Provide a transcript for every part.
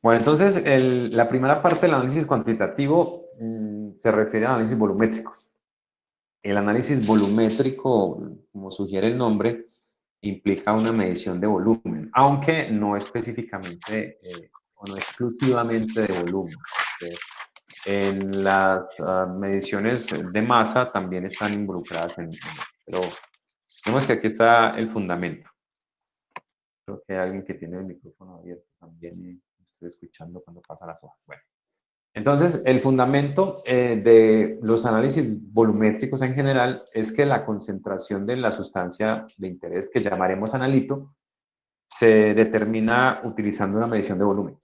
Bueno, entonces la primera parte del análisis cuantitativo se refiere al análisis volumétrico. El análisis volumétrico, como sugiere el nombre, implica una medición de volumen, aunque no específicamente o no exclusivamente de volumen. En las mediciones de masa también están involucradas pero vemos que aquí está el fundamento. Creo que hay alguien que tiene el micrófono abierto también y estoy escuchando cuando pasa las hojas. Bueno, entonces el fundamento de los análisis volumétricos en general es que la concentración de la sustancia de interés que llamaremos analito se determina utilizando una medición de volumen.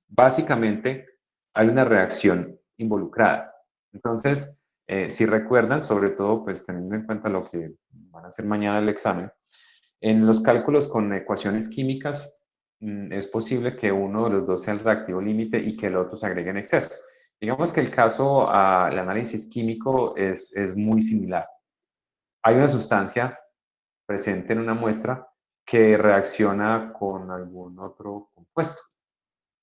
Básicamente, hay una reacción involucrada. Entonces, si recuerdan, sobre todo, pues teniendo en cuenta lo que van a hacer mañana el examen, en los cálculos con ecuaciones químicas es posible que uno de los dos sea el reactivo límite y que el otro se agregue en exceso. Digamos que el caso al análisis químico es muy similar. Hay una sustancia presente en una muestra que reacciona con algún otro compuesto.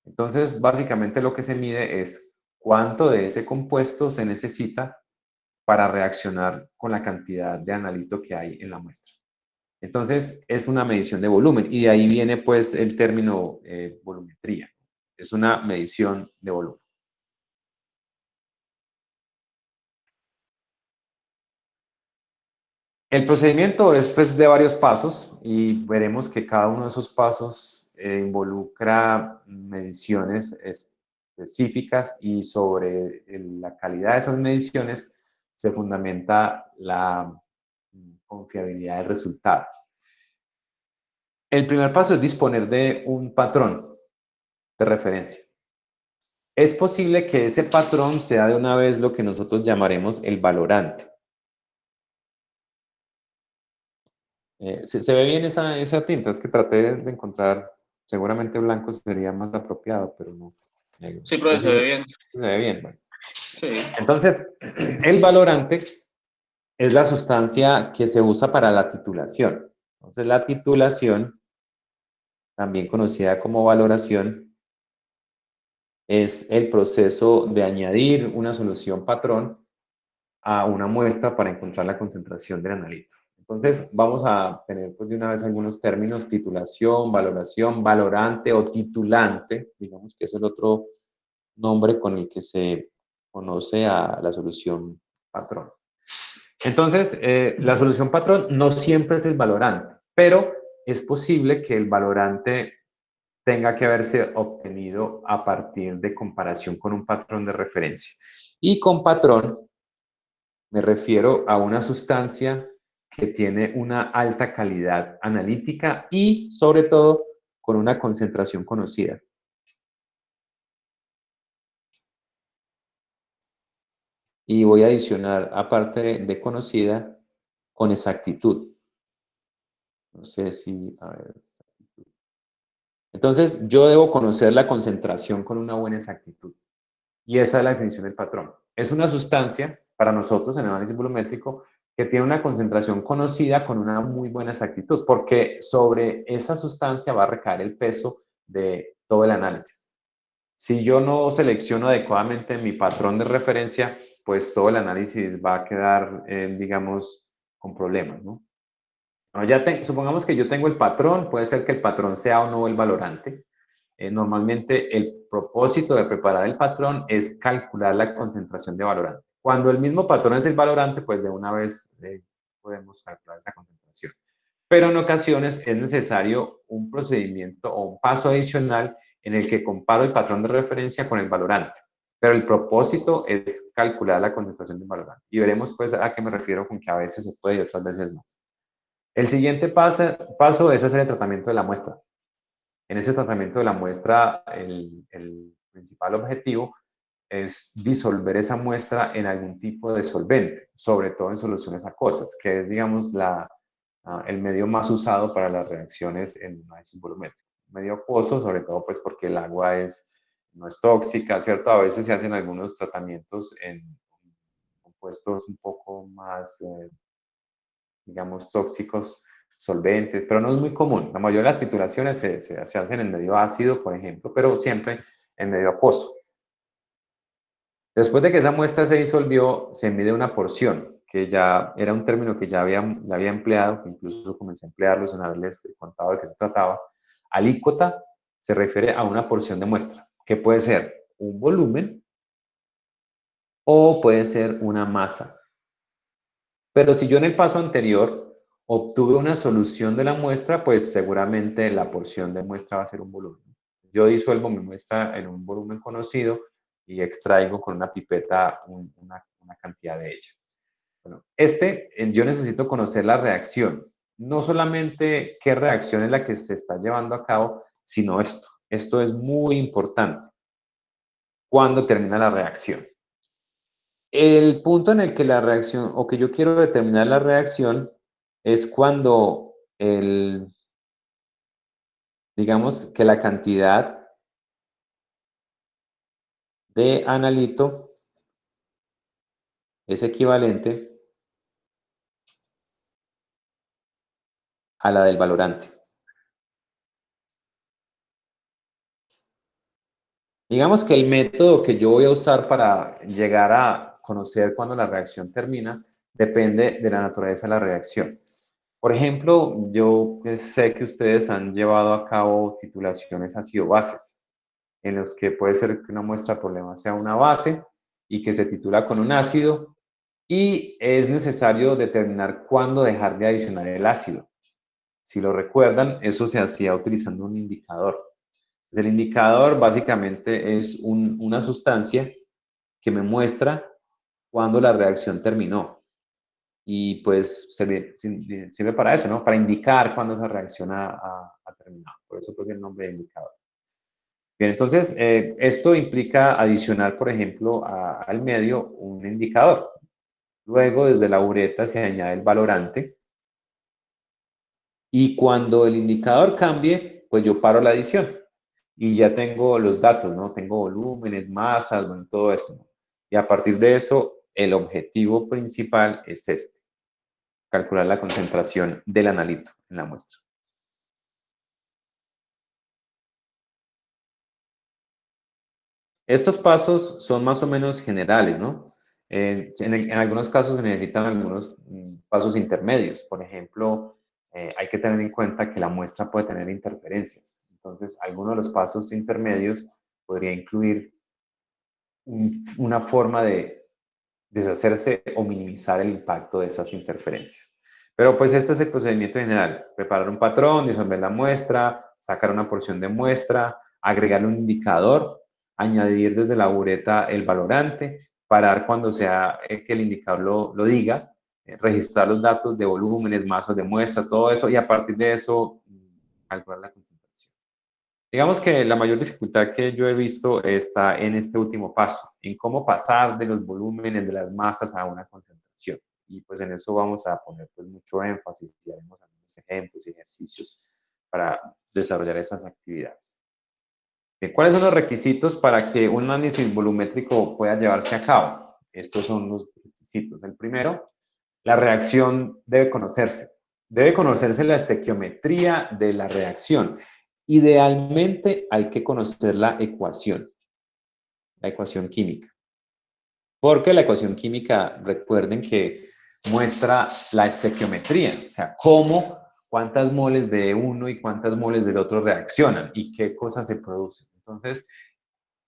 Entonces, básicamente lo que se mide es cuánto de ese compuesto se necesita para reaccionar con la cantidad de analito que hay en la muestra. Entonces, es una medición de volumen y de ahí viene pues el término volumetría. Es una medición de volumen. El procedimiento es pues, de varios pasos y veremos que cada uno de esos pasos involucra mediciones específicas y sobre la calidad de esas mediciones se fundamenta la confiabilidad del resultado. El primer paso es disponer de un patrón de referencia. Es posible que ese patrón sea de una vez lo que nosotros llamaremos el valorante. ¿Se ve bien esa tinta? Es que traté de encontrar, seguramente blanco sería más apropiado, pero no negro. Sí, pero se ve bien. Se ve bien, bueno. Sí. Entonces, el valorante es la sustancia que se usa para la titulación. Entonces, la titulación, también conocida como valoración, es el proceso de añadir una solución patrón a una muestra para encontrar la concentración del analito. Entonces, vamos a tener pues, de una vez algunos términos: titulación, valoración, valorante o titulante, digamos que es el otro nombre con el que se conoce a la solución patrón. Entonces, la solución patrón no siempre es el valorante, pero es posible que el valorante tenga que haberse obtenido a partir de comparación con un patrón de referencia. Y con patrón me refiero a una sustancia que tiene una alta calidad analítica y, sobre todo, con una concentración conocida. Y voy a adicionar, aparte de conocida, con exactitud. No sé si... A ver. Entonces, yo debo conocer la concentración con una buena exactitud. Y esa es la definición del patrón. Es una sustancia, para nosotros en el análisis volumétrico, que tiene una concentración conocida con una muy buena exactitud, porque sobre esa sustancia va a recaer el peso de todo el análisis. Si yo no selecciono adecuadamente mi patrón de referencia, pues todo el análisis va a quedar, digamos, con problemas, ¿no? Bueno, supongamos que yo tengo el patrón, puede ser que el patrón sea o no el valorante. Normalmente el propósito de preparar el patrón es calcular la concentración de valorante. Cuando el mismo patrón es el valorante, pues de una vez podemos calcular esa concentración. Pero en ocasiones es necesario un procedimiento o un paso adicional en el que comparo el patrón de referencia con el valorante. Pero el propósito es calcular la concentración del valorante. Y veremos pues a qué me refiero con que a veces se puede y otras veces no. El siguiente paso es hacer el tratamiento de la muestra. En ese tratamiento de la muestra, el principal objetivo es disolver esa muestra en algún tipo de solvente, sobre todo en soluciones acuosas, que es, digamos, el medio más usado para las reacciones en análisis volumétrico. Medio acuoso, sobre todo pues porque el agua no es tóxica, ¿cierto? A veces se hacen algunos tratamientos en compuestos un poco más, digamos, tóxicos solventes, pero no es muy común. La mayoría de las titulaciones se hacen en medio ácido, por ejemplo, pero siempre en medio acuoso. Después de que esa muestra se disolvió, se mide una porción, que ya era un término que ya había empleado, que incluso comencé a emplearlo sin haberles contado de qué se trataba. Alícuota se refiere a una porción de muestra, que puede ser un volumen o puede ser una masa. Pero si yo en el paso anterior obtuve una solución de la muestra, pues seguramente la porción de muestra va a ser un volumen. Yo disuelvo mi muestra en un volumen conocido y extraigo con una pipeta una cantidad de ella. Bueno, yo necesito conocer la reacción. No solamente qué reacción es la que se está llevando a cabo, sino esto. Esto es muy importante. ¿Cuándo termina la reacción? El punto en el que la reacción, o que yo quiero determinar la reacción, es cuando digamos que la cantidad de analito es equivalente a la del valorante. Digamos que el método que yo voy a usar para llegar a conocer cuándo la reacción termina depende de la naturaleza de la reacción. Por ejemplo, yo sé que ustedes han llevado a cabo titulaciones ácido-bases, en los que puede ser que una muestra problema sea una base y que se titula con un ácido, y es necesario determinar cuándo dejar de adicionar el ácido. Si lo recuerdan, eso se hacía utilizando un indicador. El indicador básicamente es una sustancia que me muestra cuándo la reacción terminó. Y pues sirve para eso, ¿no? Para indicar cuándo esa reacción ha terminado. Por eso pues el nombre de indicador. Bien, entonces esto implica adicionar, por ejemplo, al medio un indicador. Luego, desde la bureta se añade el valorante. Y cuando el indicador cambie, pues yo paro la adición y ya tengo los datos, ¿no? Tengo volúmenes, masas, bueno, todo esto, ¿no? Y a partir de eso, el objetivo principal es este, calcular la concentración del analito en la muestra. Estos pasos son más o menos generales, ¿no? En algunos casos se necesitan algunos pasos intermedios. Por ejemplo, hay que tener en cuenta que la muestra puede tener interferencias. Entonces, algunos de los pasos intermedios podría incluir una forma de deshacerse o minimizar el impacto de esas interferencias. Pero pues este es el procedimiento general. Preparar un patrón, disolver la muestra, sacar una porción de muestra, agregarle un indicador, añadir desde la bureta el valorante, parar cuando sea que el indicador lo diga, registrar los datos de volúmenes, masas de muestra, todo eso, y a partir de eso calcular la concentración. Digamos que la mayor dificultad que yo he visto está en este último paso, en cómo pasar de los volúmenes, de las masas a una concentración. Y pues en eso vamos a poner pues mucho énfasis y haremos algunos ejemplos y ejercicios para desarrollar esas actividades. Bien, ¿cuáles son los requisitos para que un análisis volumétrico pueda llevarse a cabo? Estos son los requisitos. El primero, la reacción debe conocerse. Debe conocerse la estequiometría de la reacción. Idealmente hay que conocer la ecuación química. Porque la ecuación química, recuerden que muestra la estequiometría, o sea, cuántas moles de uno y cuántas moles del otro reaccionan y qué cosas se producen. Entonces,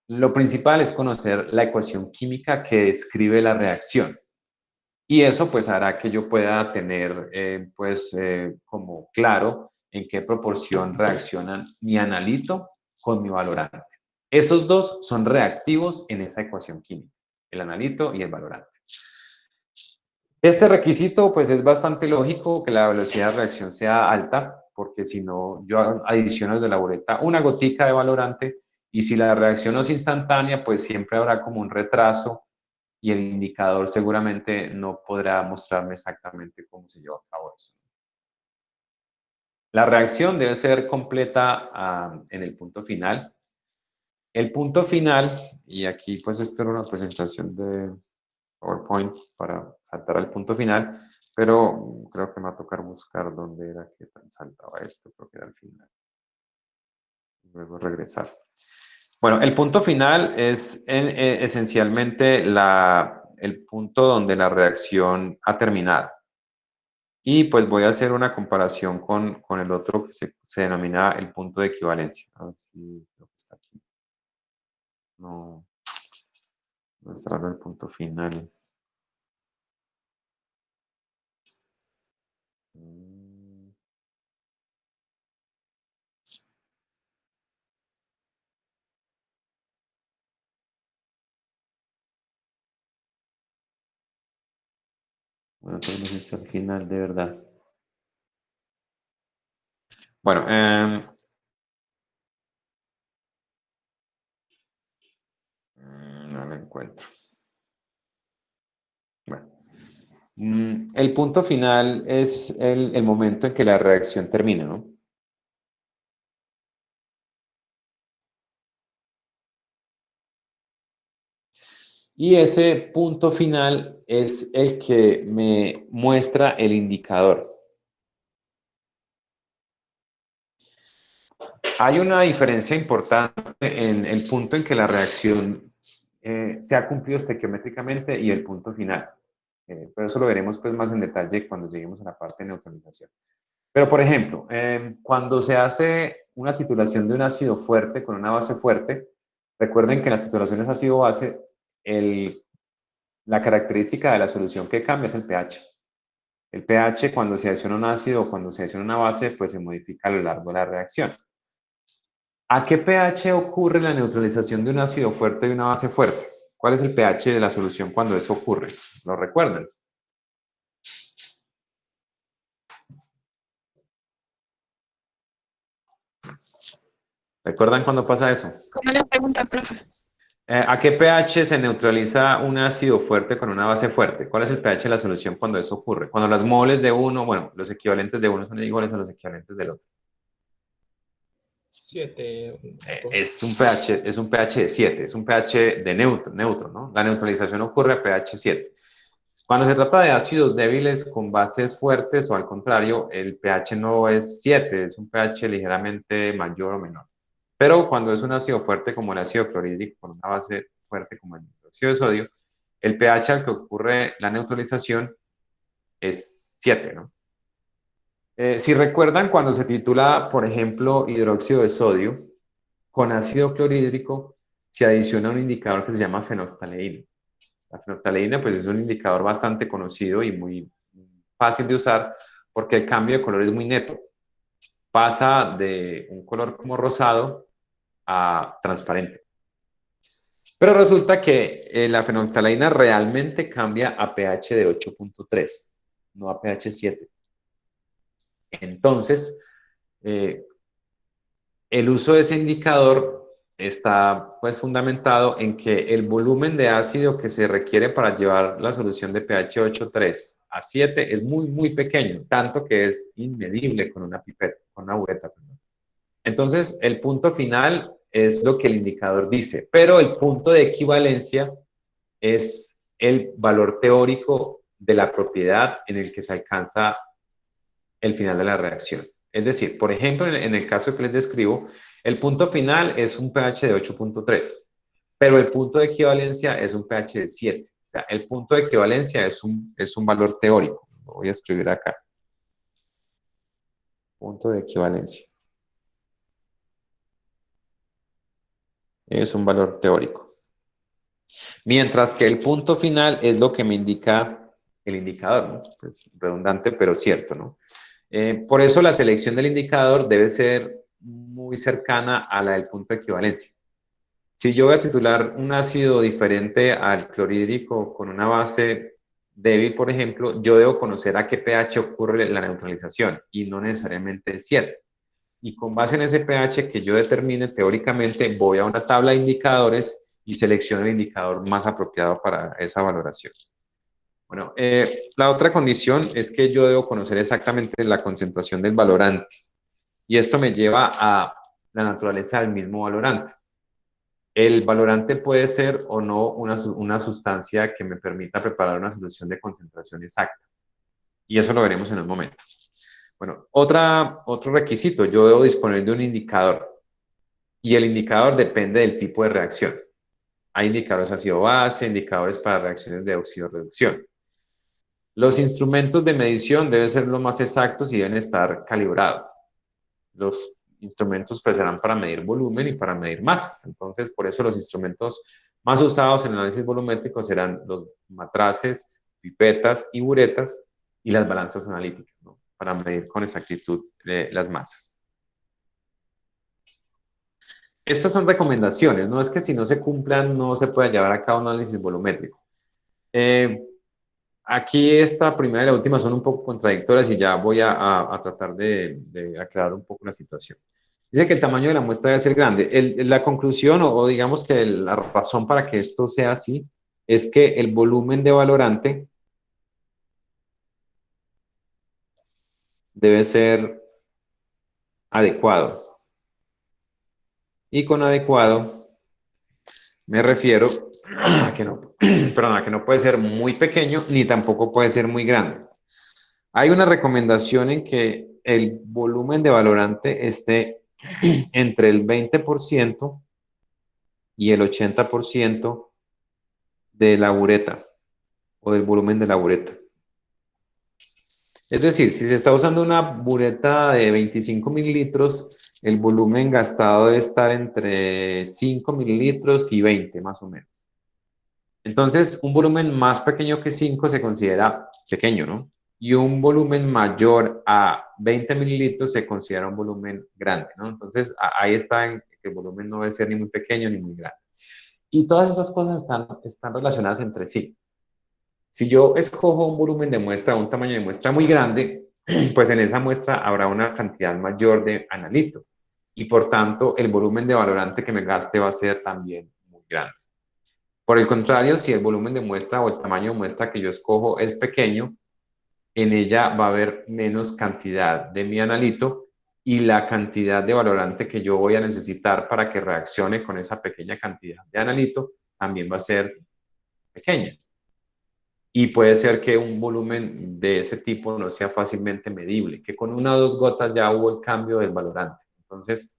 lo principal es conocer la ecuación química que describe la reacción. Y eso pues hará que yo pueda tener como claro en qué proporción reaccionan mi analito con mi valorante. Esos dos son reactivos en esa ecuación química, el analito y el valorante. Este requisito pues es bastante lógico que la velocidad de reacción sea alta, porque si no yo adiciono de la bureta una gotica de valorante y si la reacción no es instantánea pues siempre habrá como un retraso y el indicador seguramente no podrá mostrarme exactamente cómo se lleva a cabo eso. La reacción debe ser completa en el punto final. El punto final, y aquí pues esto era una presentación de PowerPoint para saltar al punto final, Pero creo que me va a tocar buscar dónde era que saltaba esto, creo que era al final. Luego regresar. Bueno, el punto final es esencialmente el punto donde la reacción ha terminado. Y pues voy a hacer una comparación con el otro que se denomina el punto de equivalencia. A ver si creo que está aquí. No, mostrarlo el punto final. Mm, Bueno, entonces no sé si al final de verdad. Bueno, no lo encuentro. Bueno, el punto final es el momento en que la reacción termina, ¿no? Y ese punto final es el que me muestra el indicador. Hay una diferencia importante en el punto en que la reacción se ha cumplido estequiométricamente y el punto final. Pero eso lo veremos pues, más en detalle cuando lleguemos a la parte de neutralización. Pero, por ejemplo, cuando se hace una titulación de un ácido fuerte con una base fuerte, recuerden que en las titulaciones ácido-base, la característica de la solución que cambia es el pH. El pH cuando se adiciona un ácido o cuando se adiciona una base, pues se modifica a lo largo de la reacción. ¿A qué pH ocurre la neutralización de un ácido fuerte y una base fuerte? ¿Cuál es el pH de la solución cuando eso ocurre? ¿Lo recuerdan? ¿Recuerdan cuándo pasa eso? ¿Cómo la pregunta, profe? ¿A qué pH se neutraliza un ácido fuerte con una base fuerte? ¿Cuál es el pH de la solución cuando eso ocurre? Cuando las moles de uno, bueno, los equivalentes de uno son iguales a los equivalentes del otro. 7, Es un pH de 7, es un pH de neutro, ¿no? La neutralización ocurre a pH 7. Cuando se trata de ácidos débiles con bases fuertes o al contrario, el pH no es 7, es un pH ligeramente mayor o menor. Pero cuando es un ácido fuerte como el ácido clorhídrico con una base fuerte como el hidróxido de sodio, el pH al que ocurre la neutralización es 7, ¿no? Si recuerdan, cuando se titula, por ejemplo, hidróxido de sodio, con ácido clorhídrico se adiciona un indicador que se llama fenolftaleína. La fenolftaleína pues, es un indicador bastante conocido y muy fácil de usar porque el cambio de color es muy neto. Pasa de un color como rosado a transparente. Pero resulta que la fenolftaleína realmente cambia a pH de 8.3, no a pH 7. Entonces, eh, el uso de ese indicador está pues fundamentado en que el volumen de ácido que se requiere para llevar la solución de pH 8.3 a 7 es muy, muy pequeño, tanto que es inmedible con una pipeta, con una bureta. Perdón. Entonces, el punto final es lo que el indicador dice, pero el punto de equivalencia es el valor teórico de la propiedad en el que se alcanza el final de la reacción. Es decir, por ejemplo, en el caso que les describo, el punto final es un pH de 8.3, pero el punto de equivalencia es un pH de 7. O sea, el punto de equivalencia es un valor teórico. Lo voy a escribir acá. Punto de equivalencia. Es un valor teórico. Mientras que el punto final es lo que me indica el indicador, ¿no? Pues redundante, pero cierto, ¿no? Por eso la selección del indicador debe ser muy cercana a la del punto de equivalencia. Si yo voy a titular un ácido diferente al clorhídrico con una base débil, por ejemplo, yo debo conocer a qué pH ocurre la neutralización y no necesariamente el 7. Y con base en ese pH que yo determine teóricamente, voy a una tabla de indicadores y selecciono el indicador más apropiado para esa valoración. Bueno, la otra condición es que yo debo conocer exactamente la concentración del valorante. Y esto me lleva a la naturaleza del mismo valorante. El valorante puede ser o no una sustancia que me permita preparar una solución de concentración exacta. Y eso lo veremos en un momento. Bueno, otro requisito, yo debo disponer de un indicador. Y el indicador depende del tipo de reacción. Hay indicadores ácido-base, indicadores para reacciones de oxidorreducción. Los instrumentos de medición deben ser los más exactos y deben estar calibrados. Los instrumentos pues serán para medir volumen y para medir masas. Entonces, por eso los instrumentos más usados en el análisis volumétrico serán los matraces, pipetas y buretas y las balanzas analíticas, ¿no? Para medir con exactitud las masas. Estas son recomendaciones, no es que si no se cumplan no se pueda llevar a cabo un análisis volumétrico. Aquí esta primera y la última son un poco contradictorias y ya voy a tratar de aclarar un poco la situación. Dice que el tamaño de la muestra debe ser grande. La conclusión o digamos que la razón para que esto sea así es que el volumen de valorante debe ser adecuado. Y con adecuado me refiero a que no, perdón, a que no puede ser muy pequeño ni tampoco puede ser muy grande. Hay una recomendación en que el volumen de valorante esté entre el 20% y el 80% de la bureta o del volumen de la bureta. Es decir, si se está usando una bureta de 25 mililitros, el volumen gastado debe estar entre 5 mililitros y 20 más o menos. Entonces, un volumen más pequeño que 5 se considera pequeño, ¿no? Y un volumen mayor a 20 mililitros se considera un volumen grande, ¿no? Entonces, ahí está en que el volumen no debe ser ni muy pequeño ni muy grande. Y todas esas cosas están relacionadas entre sí. Si yo escojo un volumen de muestra, un tamaño de muestra muy grande, pues en esa muestra habrá una cantidad mayor de analito. Y por tanto, el volumen de valorante que me gaste va a ser también muy grande. Por el contrario, si el volumen de muestra o el tamaño de muestra que yo escojo es pequeño, en ella va a haber menos cantidad de mi analito y la cantidad de valorante que yo voy a necesitar para que reaccione con esa pequeña cantidad de analito también va a ser pequeña. Y puede ser que un volumen de ese tipo no sea fácilmente medible, que con una o dos gotas ya hubo el cambio del valorante. Entonces,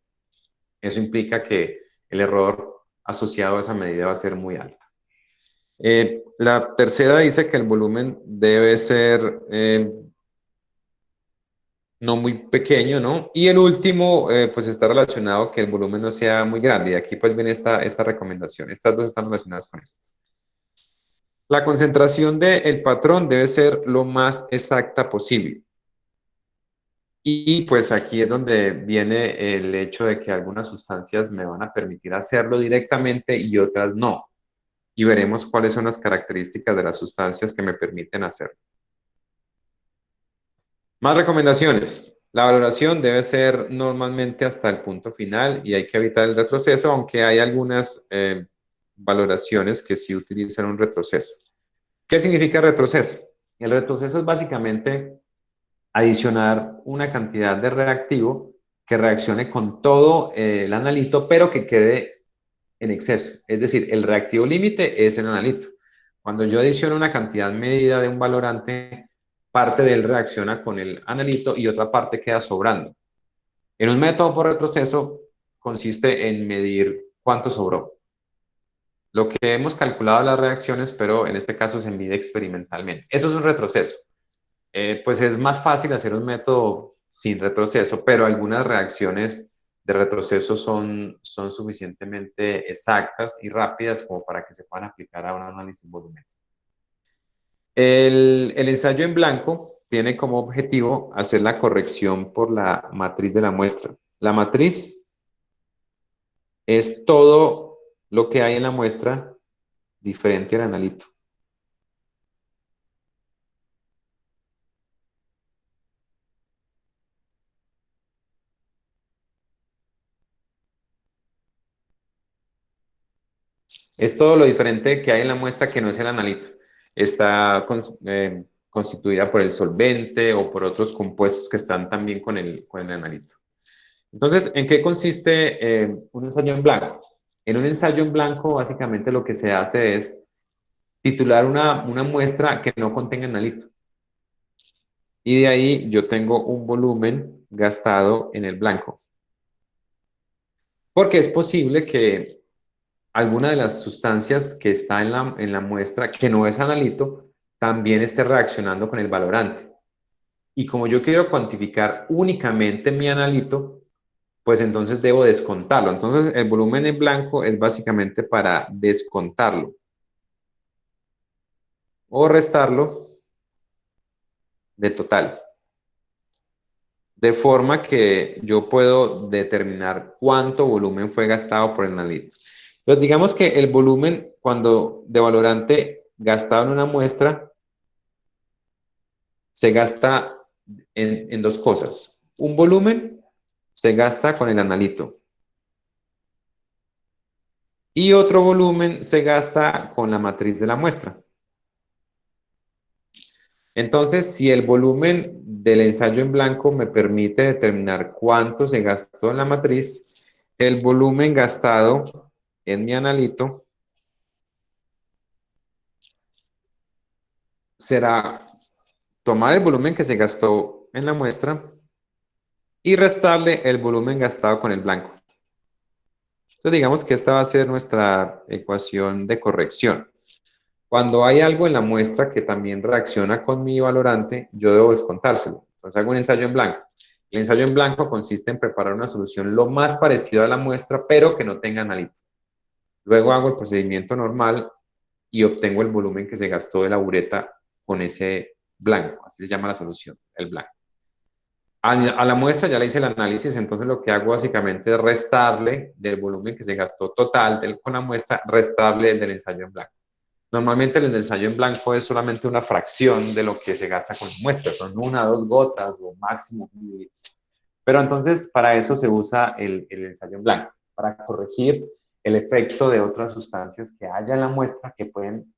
eso implica que el error asociado a esa medida va a ser muy alto. La tercera dice que el volumen debe ser no muy pequeño, ¿no? Y el último, pues está relacionado que el volumen no sea muy grande. Y aquí pues viene esta recomendación. Estas dos están relacionadas con esto. La concentración del patrón debe ser lo más exacta posible. Y pues aquí es donde viene el hecho de que algunas sustancias me van a permitir hacerlo directamente y otras no. Y veremos cuáles son las características de las sustancias que me permiten hacerlo. Más recomendaciones. La valoración debe ser normalmente hasta el punto final y hay que evitar el retroceso, aunque hay algunas valoraciones que sí utilizan un retroceso. ¿Qué significa retroceso? El retroceso es básicamente adicionar una cantidad de reactivo que reaccione con todo el analito, pero que quede en exceso. Es decir, el reactivo límite es el analito. Cuando yo adiciono una cantidad medida de un valorante, parte de él reacciona con el analito y otra parte queda sobrando. En un método por retroceso consiste en medir cuánto sobró. Lo que hemos calculado las reacciones, pero en este caso se mide experimentalmente. Eso es un retroceso. Pues es más fácil hacer un método sin retroceso, pero algunas reacciones de retroceso son suficientemente exactas y rápidas como para que se puedan aplicar a un análisis volumétrico. El ensayo en blanco tiene como objetivo hacer la corrección por la matriz de la muestra. La matriz es todo lo que hay en la muestra diferente al analito. Es todo lo diferente que hay en la muestra que no es el analito. Está constituida por el solvente o por otros compuestos que están también con el analito. Entonces, ¿en qué consiste un ensayo en blanco? En un ensayo en blanco, básicamente lo que se hace es titular una muestra que no contenga analito. y de ahí yo tengo un volumen gastado en el blanco. Porque es posible que alguna de las sustancias que está en la muestra, que no es analito, también esté reaccionando con el valorante. Y como yo quiero cuantificar únicamente mi analito, pues entonces debo descontarlo. Entonces el volumen en blanco es básicamente para descontarlo o restarlo del total. De forma que yo puedo determinar cuánto volumen fue gastado por el analito. Entonces digamos que el volumen cuando de valorante gastado en una muestra se gasta en dos cosas. Un volumen se gasta con el analito y otro volumen se gasta con la matriz de la muestra. Entonces, si el volumen del ensayo en blanco me permite determinar cuánto se gastó en la matriz, el volumen gastado en mi analito será tomar el volumen que se gastó en la muestra y restarle el volumen gastado con el blanco. Entonces, digamos que esta va a ser nuestra ecuación de corrección. Cuando hay algo en la muestra que también reacciona con mi valorante, yo debo descontárselo. Entonces hago un ensayo en blanco. El ensayo en blanco consiste en preparar una solución lo más parecida a la muestra, pero que no tenga analito. Luego hago el procedimiento normal y obtengo el volumen que se gastó de la bureta con ese blanco. Así se llama la solución, el blanco. A la muestra ya le hice el análisis, entonces lo que hago básicamente es restarle del volumen que se gastó total con la muestra, restarle el del ensayo en blanco. Normalmente el ensayo en blanco es solamente una fracción de lo que se gasta con la muestra, son 1 o 2 gotas o máximo 1 mililitro. Pero entonces para eso se usa el ensayo en blanco, para corregir el efecto de otras sustancias que haya en la muestra que pueden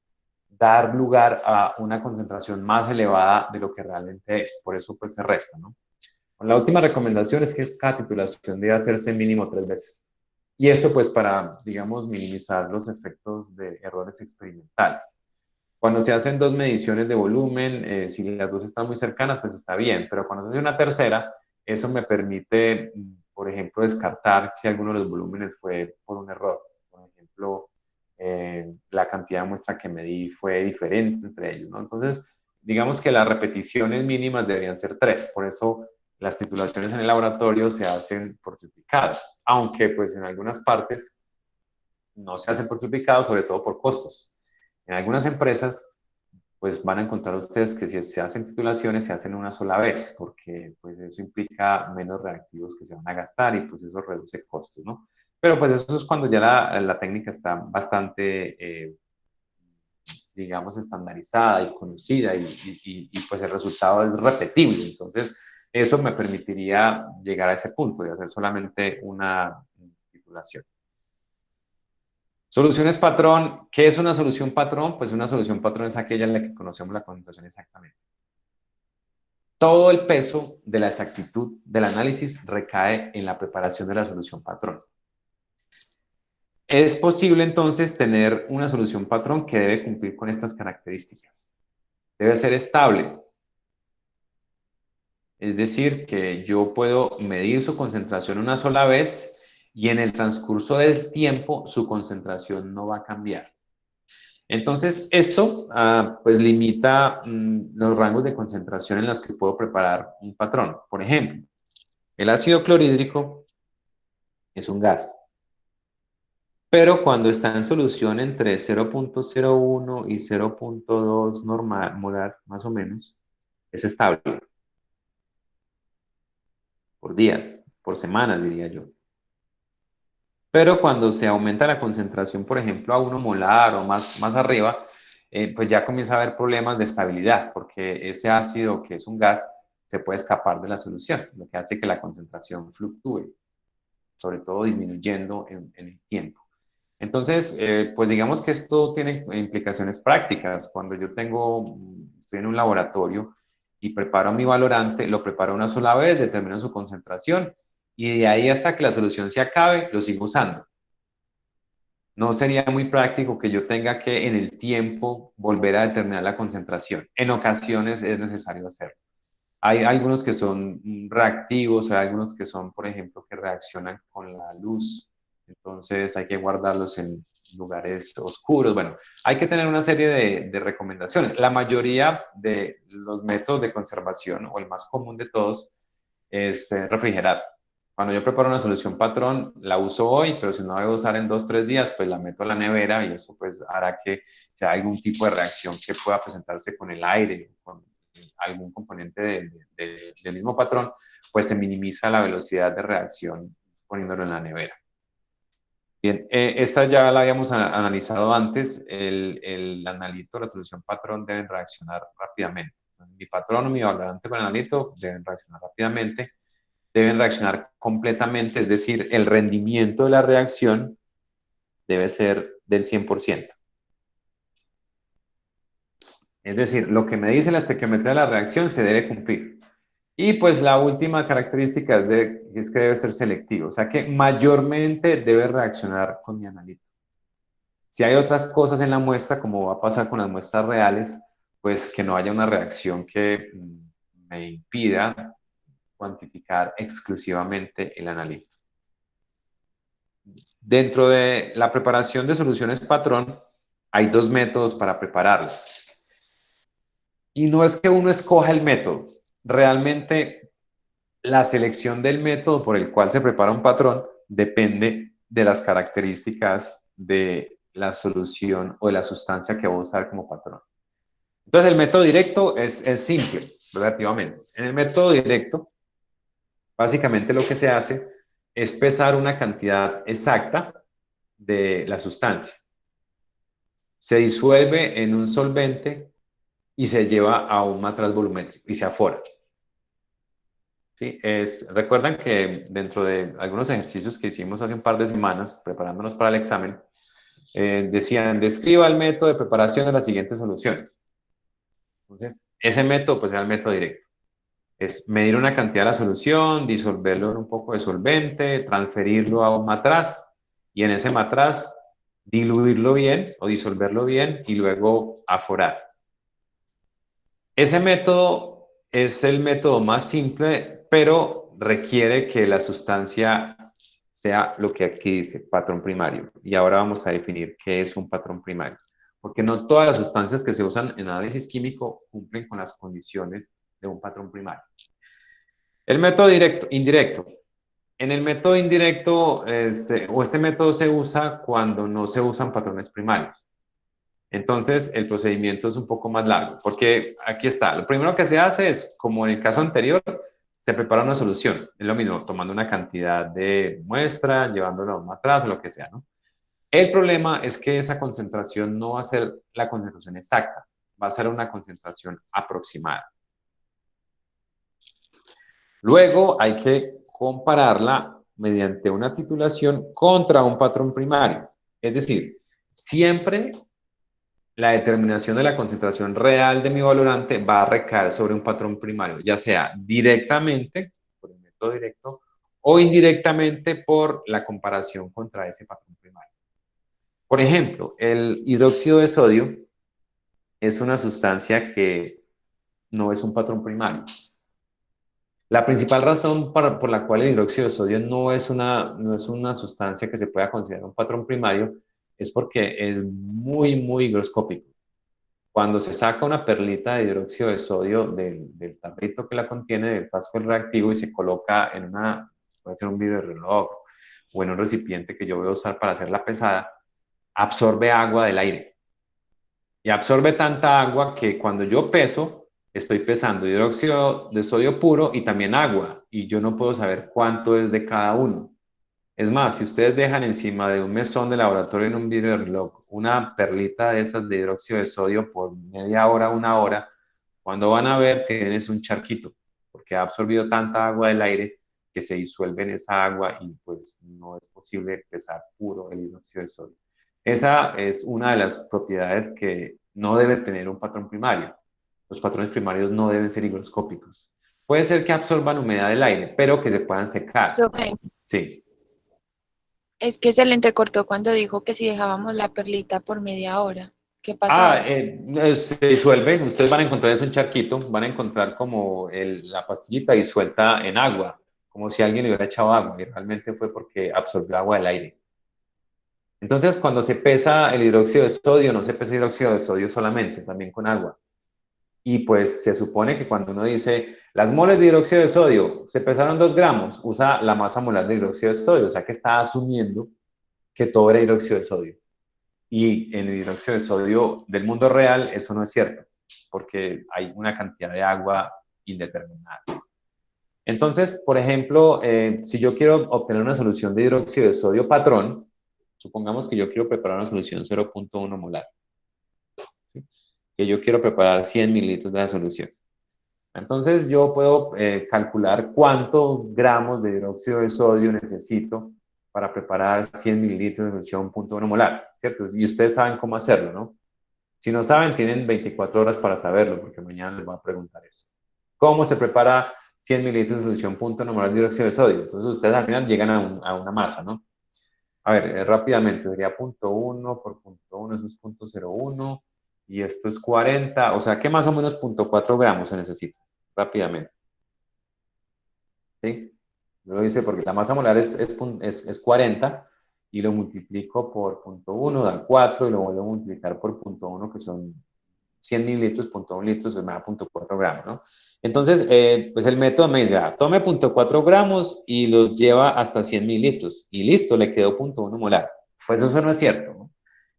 dar lugar a una concentración más elevada de lo que realmente es. Por eso pues se resta, ¿no? La última recomendación es que cada titulación debe hacerse mínimo 3 veces. Y esto pues para, digamos, minimizar los efectos de errores experimentales. Cuando se hacen dos mediciones de volumen, si las dos están muy cercanas, pues está bien, pero cuando se hace una tercera, eso me permite, por ejemplo, descartar si alguno de los volúmenes fue por un error. Por ejemplo, la cantidad de muestra que medí fue diferente entre ellos, ¿no? Entonces, digamos que las repeticiones mínimas deberían ser 3, por eso las titulaciones en el laboratorio se hacen por duplicado, aunque pues en algunas partes no se hacen por duplicado, sobre todo por costos. En algunas empresas, pues van a encontrar ustedes que si se hacen titulaciones, se hacen una sola vez, porque pues eso implica menos reactivos que se van a gastar y pues eso reduce costos, ¿no? Pero pues eso es cuando ya la técnica está bastante, digamos, estandarizada y conocida y pues el resultado es repetible. Entonces, eso me permitiría llegar a ese punto de hacer solamente una titulación. Soluciones patrón. ¿Qué es una solución patrón? Pues una solución patrón es aquella en la que conocemos la concentración exactamente. Todo el peso de la exactitud del análisis recae en la preparación de la solución patrón. Es posible entonces tener una solución patrón que debe cumplir con estas características. Debe ser estable, es decir, que yo puedo medir su concentración una sola vez y en el transcurso del tiempo su concentración no va a cambiar. Entonces, esto pues limita los rangos de concentración en los que puedo preparar un patrón. Por ejemplo, el ácido clorhídrico es un gas, pero cuando está en solución entre 0,01 y 0,2 normal, molar, más o menos, es estable por días, por semanas, diría yo. Pero cuando se aumenta la concentración, por ejemplo, a 1 molar o más arriba, pues ya comienza a haber problemas de estabilidad, porque ese ácido, que es un gas, se puede escapar de la solución, lo que hace que la concentración fluctúe, sobre todo disminuyendo en el tiempo. Entonces, pues digamos que esto tiene implicaciones prácticas. Cuando yo estoy en un laboratorio y preparo mi valorante, lo preparo una sola vez, determino su concentración y de ahí hasta que la solución se acabe, lo sigo usando. No sería muy práctico que yo tenga que en el tiempo volver a determinar la concentración. En ocasiones es necesario hacerlo. Hay algunos que son reactivos, hay algunos que son, por ejemplo, que reaccionan con la luz. Entonces hay que guardarlos en lugares oscuros. Bueno, hay que tener una serie de recomendaciones. La mayoría de los métodos de conservación, o el más común de todos, es refrigerar. Cuando yo preparo una solución patrón, la uso hoy, pero si no la voy a usar en 2 o 3 días, pues la meto a la nevera y eso pues hará que sea algún tipo de reacción que pueda presentarse con el aire, con algún componente del mismo patrón, pues se minimiza la velocidad de reacción poniéndolo en la nevera. Bien, esta ya la habíamos analizado antes. El analito, la solución patrón deben reaccionar rápidamente. Mi patrón o mi valorante con el analito deben reaccionar rápidamente, deben reaccionar completamente, es decir, el rendimiento de la reacción debe ser del 100%. Es decir, lo que me dice la estequiometría de la reacción se debe cumplir. Y pues la última característica es que debe ser selectivo, o sea que mayormente debe reaccionar con mi analito. Si hay otras cosas en la muestra, como va a pasar con las muestras reales, pues que no haya una reacción que me impida cuantificar exclusivamente el analito. Dentro de la preparación de soluciones patrón, hay 2 métodos para prepararlas. Y no es que uno escoja el método, realmente la selección del método por el cual se prepara un patrón depende de las características de la solución o de la sustancia que voy a usar como patrón. Entonces, el método directo es simple, relativamente. En el método directo, básicamente lo que se hace es pesar una cantidad exacta de la sustancia. Se disuelve en un solvente y se lleva a un matraz volumétrico y se afora. ¿Sí? Recuerdan que dentro de algunos ejercicios que hicimos hace un par de semanas, preparándonos para el examen, decían, describa el método de preparación de las siguientes soluciones. Entonces, ese método, pues, es el método directo. Es medir una cantidad de la solución, disolverlo en un poco de solvente, transferirlo a un matraz y en ese matraz diluirlo bien o disolverlo bien y luego aforar. Ese método es el método más simple, pero requiere que la sustancia sea lo que aquí dice, patrón primario. Y ahora vamos a definir qué es un patrón primario, porque no todas las sustancias que se usan en análisis químico cumplen con las condiciones de un patrón primario. El método indirecto. En el método indirecto, o este método se usa cuando no se usan patrones primarios. Entonces, el procedimiento es un poco más largo, porque aquí está. Lo primero que se hace es, como en el caso anterior, se prepara una solución. Es lo mismo, tomando una cantidad de muestra, llevándola a un matraz o lo que sea, ¿no? El problema es que esa concentración no va a ser la concentración exacta, va a ser una concentración aproximada. Luego hay que compararla mediante una titulación contra un patrón primario. Es decir, siempre la determinación de la concentración real de mi valorante va a recaer sobre un patrón primario, ya sea directamente, por el método directo, o indirectamente por la comparación contra ese patrón primario. Por ejemplo, el hidróxido de sodio es una sustancia que no es un patrón primario. La principal razón por la cual el hidróxido de sodio no es una sustancia que se pueda considerar un patrón primario es porque es muy, muy higroscópico. Cuando se saca una perlita de hidróxido de sodio del tarrito que la contiene, del frasco reactivo, y se coloca en puede ser un vidrio de reloj o en un recipiente que yo voy a usar para hacerla pesada, absorbe agua del aire. Y absorbe tanta agua que cuando yo peso, estoy pesando hidróxido de sodio puro y también agua, y yo no puedo saber cuánto es de cada uno. Es más, si ustedes dejan encima de un mesón de laboratorio en un vidrio de reloj una perlita de esas de hidróxido de sodio por media hora, 1 hora, cuando van a ver tienes un charquito, porque ha absorbido tanta agua del aire que se disuelve en esa agua y pues no es posible pesar puro el hidróxido de sodio. Esa es una de las propiedades que no debe tener un patrón primario. Los patrones primarios no deben ser higroscópicos. Puede ser que absorban humedad del aire, pero que se puedan secar. Profe, Sí. es que se le entrecortó cuando dijo que si dejábamos la perlita por media hora. ¿Qué pasaba? Se disuelve, ustedes van a encontrar eso en charquito, van a encontrar como la pastillita disuelta en agua, como si alguien le hubiera echado agua, y realmente fue porque absorbió agua del aire. Entonces, cuando se pesa el hidróxido de sodio, no se pesa hidróxido de sodio solamente, también con agua. Y pues se supone que cuando uno dice las moles de hidróxido de sodio se pesaron 2 gramos, usa la masa molar de hidróxido de sodio, o sea que está asumiendo que todo era hidróxido de sodio. Y en el hidróxido de sodio del mundo real eso no es cierto, porque hay una cantidad de agua indeterminada. Entonces, por ejemplo, si yo quiero obtener una solución de hidróxido de sodio patrón, supongamos que yo quiero preparar una solución 0.1 molar, ¿sí? Que yo quiero preparar 100 mililitros de la solución. Entonces, yo puedo calcular cuántos gramos de hidróxido de sodio necesito para preparar 100 mililitros de solución 0.1 molar, ¿cierto? Y ustedes saben cómo hacerlo, ¿no? Si no saben, tienen 24 horas para saberlo, porque mañana les voy a preguntar eso. ¿Cómo se prepara 100 mililitros de solución 0.1 molar de hidróxido de sodio? Entonces, ustedes al final llegan a una masa, ¿no? A ver, rápidamente, sería 0.1 por 0.1, eso es 0.01, y esto es 40, o sea que más o menos 0.4 gramos se necesita, rápidamente, ¿sí? Yo lo hice porque la masa molar es 40, y lo multiplico por 0.1, da 4, y lo vuelvo a multiplicar por 0.1, que son 100 mililitros, 0.1 litros, me da 0.4 gramos, ¿no? Entonces, pues el método me dice, tome 0.4 gramos y los lleva hasta 100 mililitros, y listo, le quedó 0.1 molar. Pues eso no es cierto, ¿no?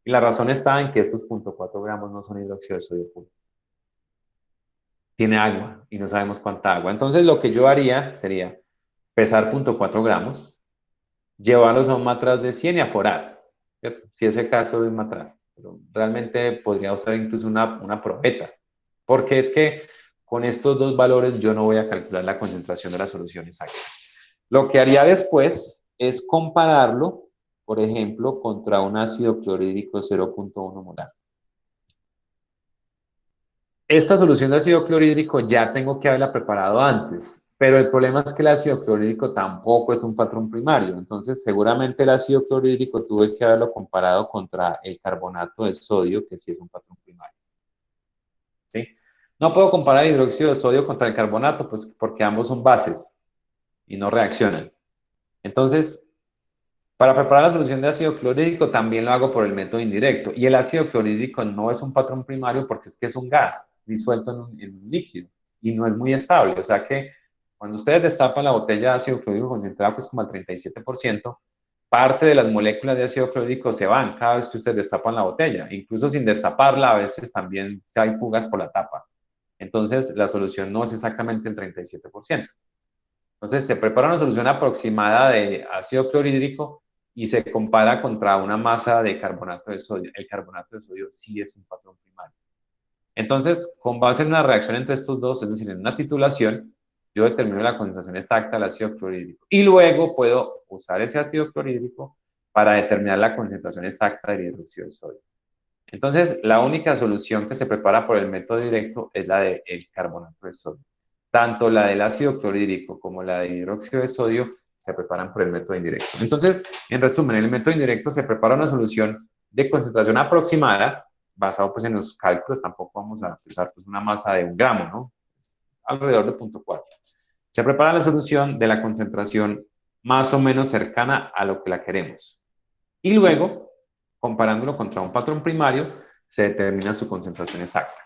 Y la razón está en que estos 0.4 gramos no son hidróxido de sodio puro. Tiene agua y no sabemos cuánta agua. Entonces, lo que yo haría sería pesar 0.4 gramos, llevarlos a un matraz de 100 y aforar, ¿cierto? Si es el caso de un matraz. Pero realmente podría usar incluso una probeta, porque es que con estos dos valores yo no voy a calcular la concentración de la solución exacta. Lo que haría después es compararlo, por ejemplo, contra un ácido clorhídrico 0.1 molar. Esta solución de ácido clorhídrico ya tengo que haberla preparado antes, pero el problema es que el ácido clorhídrico tampoco es un patrón primario, entonces seguramente el ácido clorhídrico tuve que haberlo comparado contra el carbonato de sodio, que sí es un patrón primario, ¿sí? No puedo comparar el hidróxido de sodio contra el carbonato, pues porque ambos son bases y no reaccionan. Entonces, para preparar la solución de ácido clorhídrico también lo hago por el método indirecto. Y el ácido clorhídrico no es un patrón primario porque es que es un gas disuelto en un líquido y no es muy estable. O sea que cuando ustedes destapan la botella de ácido clorhídrico concentrado, pues como al 37%, parte de las moléculas de ácido clorhídrico se van cada vez que ustedes destapan la botella. Incluso sin destaparla, a veces también hay fugas por la tapa. Entonces, la solución no es exactamente el 37%. Entonces, se prepara una solución aproximada de ácido clorhídrico y se compara contra una masa de carbonato de sodio. El carbonato de sodio sí es un patrón primario. Entonces, con base en una reacción entre estos dos, es decir, en una titulación, yo determino la concentración exacta del ácido clorhídrico. Y luego puedo usar ese ácido clorhídrico para determinar la concentración exacta del hidróxido de sodio. Entonces, la única solución que se prepara por el método directo es la del carbonato de sodio. Tanto la del ácido clorhídrico como la del hidróxido de sodio se preparan por el método indirecto. Entonces, en resumen, en el método indirecto se prepara una solución de concentración aproximada, basado pues en los cálculos, tampoco vamos a usar pues una masa de 1 gramo, ¿no? Alrededor de 0.4. Se prepara la solución de la concentración más o menos cercana a lo que la queremos. Y luego, comparándolo contra un patrón primario, se determina su concentración exacta.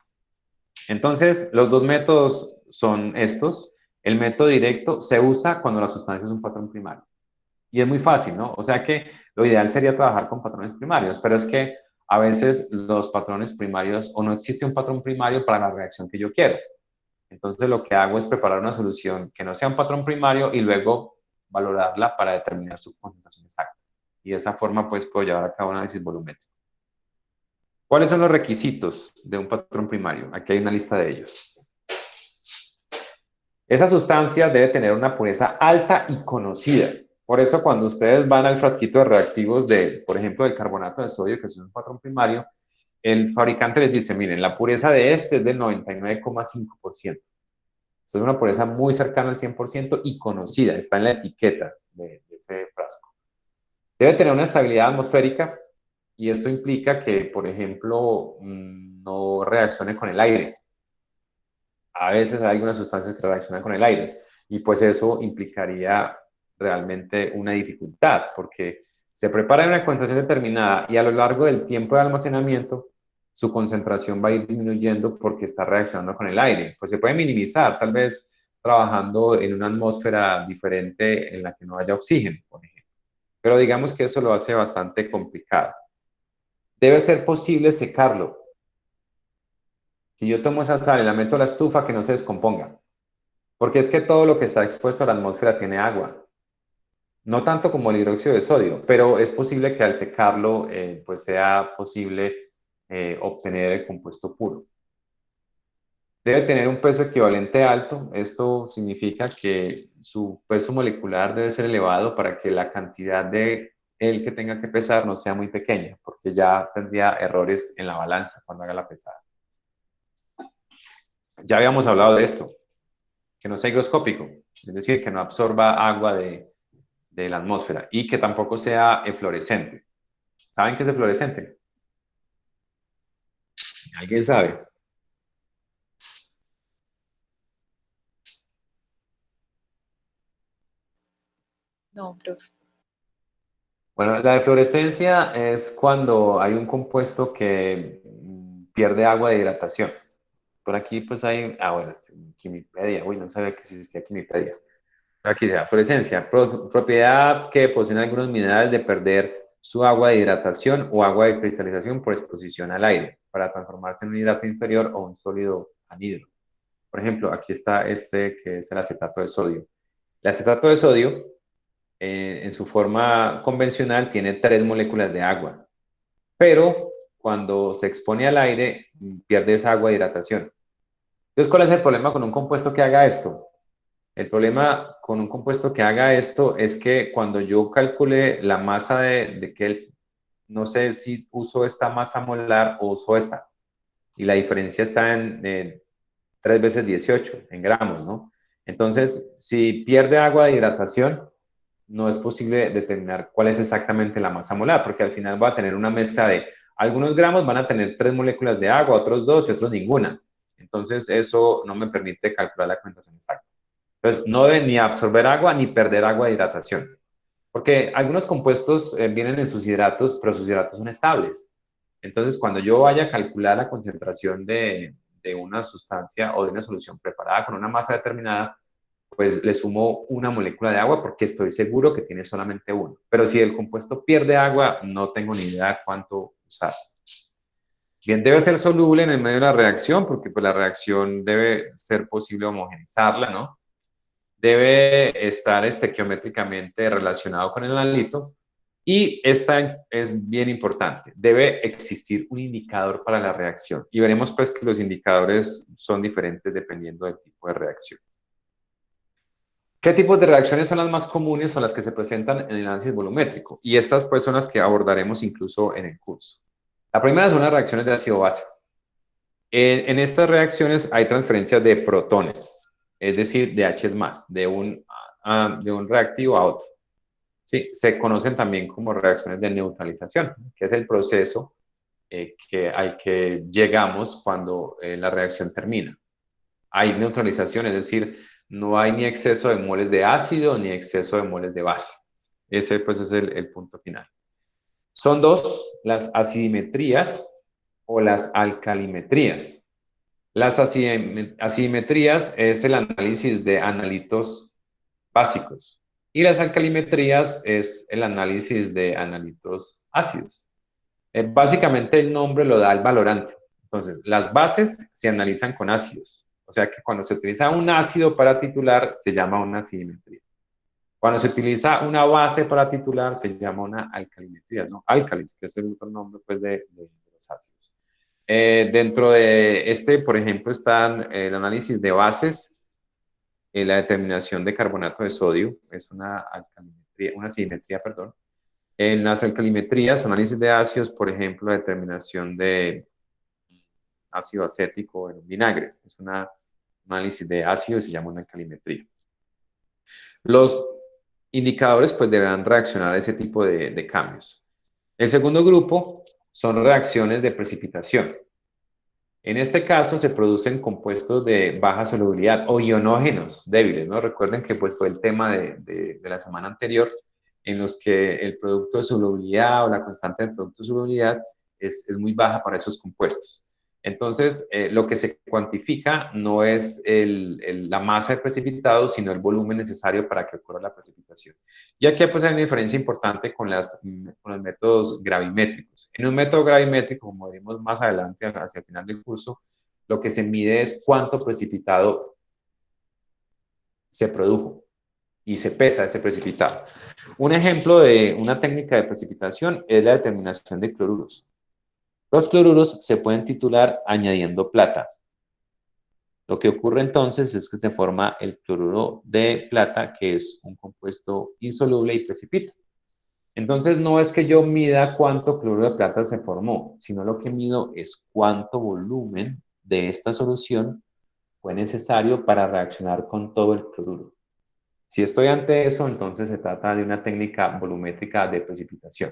Entonces, los dos métodos son estos. El método directo se usa cuando la sustancia es un patrón primario. Y es muy fácil, ¿no? O sea que lo ideal sería trabajar con patrones primarios, pero es que a veces los patrones primarios o no existe un patrón primario para la reacción que yo quiero. Entonces, lo que hago es preparar una solución que no sea un patrón primario y luego valorarla para determinar su concentración exacta. Y de esa forma, pues, puedo llevar a cabo un análisis volumétrico. ¿Cuáles son los requisitos de un patrón primario? Aquí hay una lista de ellos. Esa sustancia debe tener una pureza alta y conocida. Por eso, cuando ustedes van al frasquito de reactivos de, por ejemplo, del carbonato de sodio, que es un patrón primario, el fabricante les dice, miren, la pureza de este es del 99,5%. Eso es una pureza muy cercana al 100% y conocida, está en la etiqueta de ese frasco. Debe tener una estabilidad atmosférica y esto implica que, por ejemplo, no reaccione con el aire. A veces hay algunas sustancias que reaccionan con el aire y pues eso implicaría realmente una dificultad porque se prepara en una concentración determinada y a lo largo del tiempo de almacenamiento su concentración va a ir disminuyendo porque está reaccionando con el aire. Pues se puede minimizar, tal vez trabajando en una atmósfera diferente en la que no haya oxígeno, por ejemplo. Pero digamos que eso lo hace bastante complicado. Debe ser posible secarlo. Si yo tomo esa sal y la meto a la estufa, que no se descomponga. Porque es que todo lo que está expuesto a la atmósfera tiene agua. No tanto como el hidróxido de sodio, pero es posible que al secarlo pues sea posible obtener el compuesto puro. Debe tener un peso equivalente alto. Esto significa que su peso molecular debe ser elevado para que la cantidad de el que tenga que pesar no sea muy pequeña, porque ya tendría errores en la balanza cuando haga la pesada. Ya habíamos hablado de esto, que no sea higroscópico, es decir, que no absorba agua de la atmósfera y que tampoco sea eflorescente. ¿Saben qué es eflorescente? ¿Alguien sabe? No, profe. Bueno, la eflorescencia es cuando hay un compuesto que pierde agua de hidratación. Por aquí pues hay, bueno, quimipedia, uy, no sabía que existía quimipedia. Aquí se da fluorescencia, propiedad que poseen algunos minerales de perder su agua de hidratación o agua de cristalización por exposición al aire para transformarse en un hidrato inferior o un sólido anhidro. Por ejemplo, aquí está este que es el acetato de sodio. El acetato de sodio, en su forma convencional, tiene 3 moléculas de agua, pero cuando se expone al aire, pierde esa agua de hidratación. Entonces, ¿cuál es el problema con un compuesto que haga esto? El problema con un compuesto que haga esto es que cuando yo calcule la masa de que él, no sé si uso esta masa molar o uso esta, y la diferencia está en 3 veces 18 en gramos, ¿no? Entonces, si pierde agua de hidratación, no es posible determinar cuál es exactamente la masa molar, porque al final va a tener una mezcla de algunos gramos van a tener 3 moléculas de agua, otros 2 y otros ninguna. Entonces, eso no me permite calcular la concentración exacta. Entonces, no debe ni absorber agua ni perder agua de hidratación. Porque algunos compuestos vienen en sus hidratos, pero sus hidratos son estables. Entonces, cuando yo vaya a calcular la concentración de una sustancia o de una solución preparada con una masa determinada, pues le sumo una molécula de agua porque estoy seguro que tiene solamente uno. Pero si el compuesto pierde agua, no tengo ni idea de cuánto usar. Bien, debe ser soluble en el medio de la reacción porque pues, la reacción debe ser posible homogenizarla, ¿no? Debe estar estequiométricamente relacionado con el analito y esta es bien importante, debe existir un indicador para la reacción y veremos pues que los indicadores son diferentes dependiendo del tipo de reacción. ¿Qué tipos de reacciones son las más comunes o las que se presentan en el análisis volumétrico? Y estas pues son las que abordaremos incluso en el curso. La primera son las reacciones de ácido-base. En estas reacciones hay transferencias de protones, es decir, de H más, de un reactivo a otro. Sí, se conocen también como reacciones de neutralización, que es el proceso al que llegamos cuando la reacción termina. Hay neutralización, es decir, no hay ni exceso de moles de ácido ni exceso de moles de base. Ese pues es el punto final. Son dos, las acidimetrías o las alcalimetrías. Las asimetrías es el análisis de analitos básicos y las alcalimetrías es el análisis de analitos ácidos. Básicamente el nombre lo da el valorante. Entonces, las bases se analizan con ácidos. O sea que cuando se utiliza un ácido para titular se llama una acidimetría. Cuando se utiliza una base para titular se llama una alcalimetría, ¿no? Álcalis, que es el otro nombre pues, de los ácidos. Dentro de este, por ejemplo, están el análisis de bases, la determinación de carbonato de sodio, es una simetría, perdón. En las alcalimetrías, análisis de ácidos, por ejemplo, la determinación de ácido acético en un vinagre, es un análisis de ácidos, se llama una alcalimetría. Los indicadores pues deberán reaccionar a ese tipo de cambios. El segundo grupo son reacciones de precipitación. En este caso se producen compuestos de baja solubilidad o ionógenos débiles, ¿no? Recuerden que pues, fue el tema de la semana anterior en los que el producto de solubilidad o la constante del producto de solubilidad es muy baja para esos compuestos. Entonces, lo que se cuantifica no es la masa de precipitado, sino el volumen necesario para que ocurra la precipitación. Y aquí pues, hay una diferencia importante con los métodos gravimétricos. En un método gravimétrico, como veremos más adelante hacia el final del curso, lo que se mide es cuánto precipitado se produjo y se pesa ese precipitado. Un ejemplo de una técnica de precipitación es la determinación de cloruros. Los cloruros se pueden titular añadiendo plata. Lo que ocurre entonces es que se forma el cloruro de plata, que es un compuesto insoluble y precipita. Entonces no es que yo mida cuánto cloruro de plata se formó, sino lo que mido es cuánto volumen de esta solución fue necesario para reaccionar con todo el cloruro. Si estoy ante eso, entonces se trata de una técnica volumétrica de precipitación.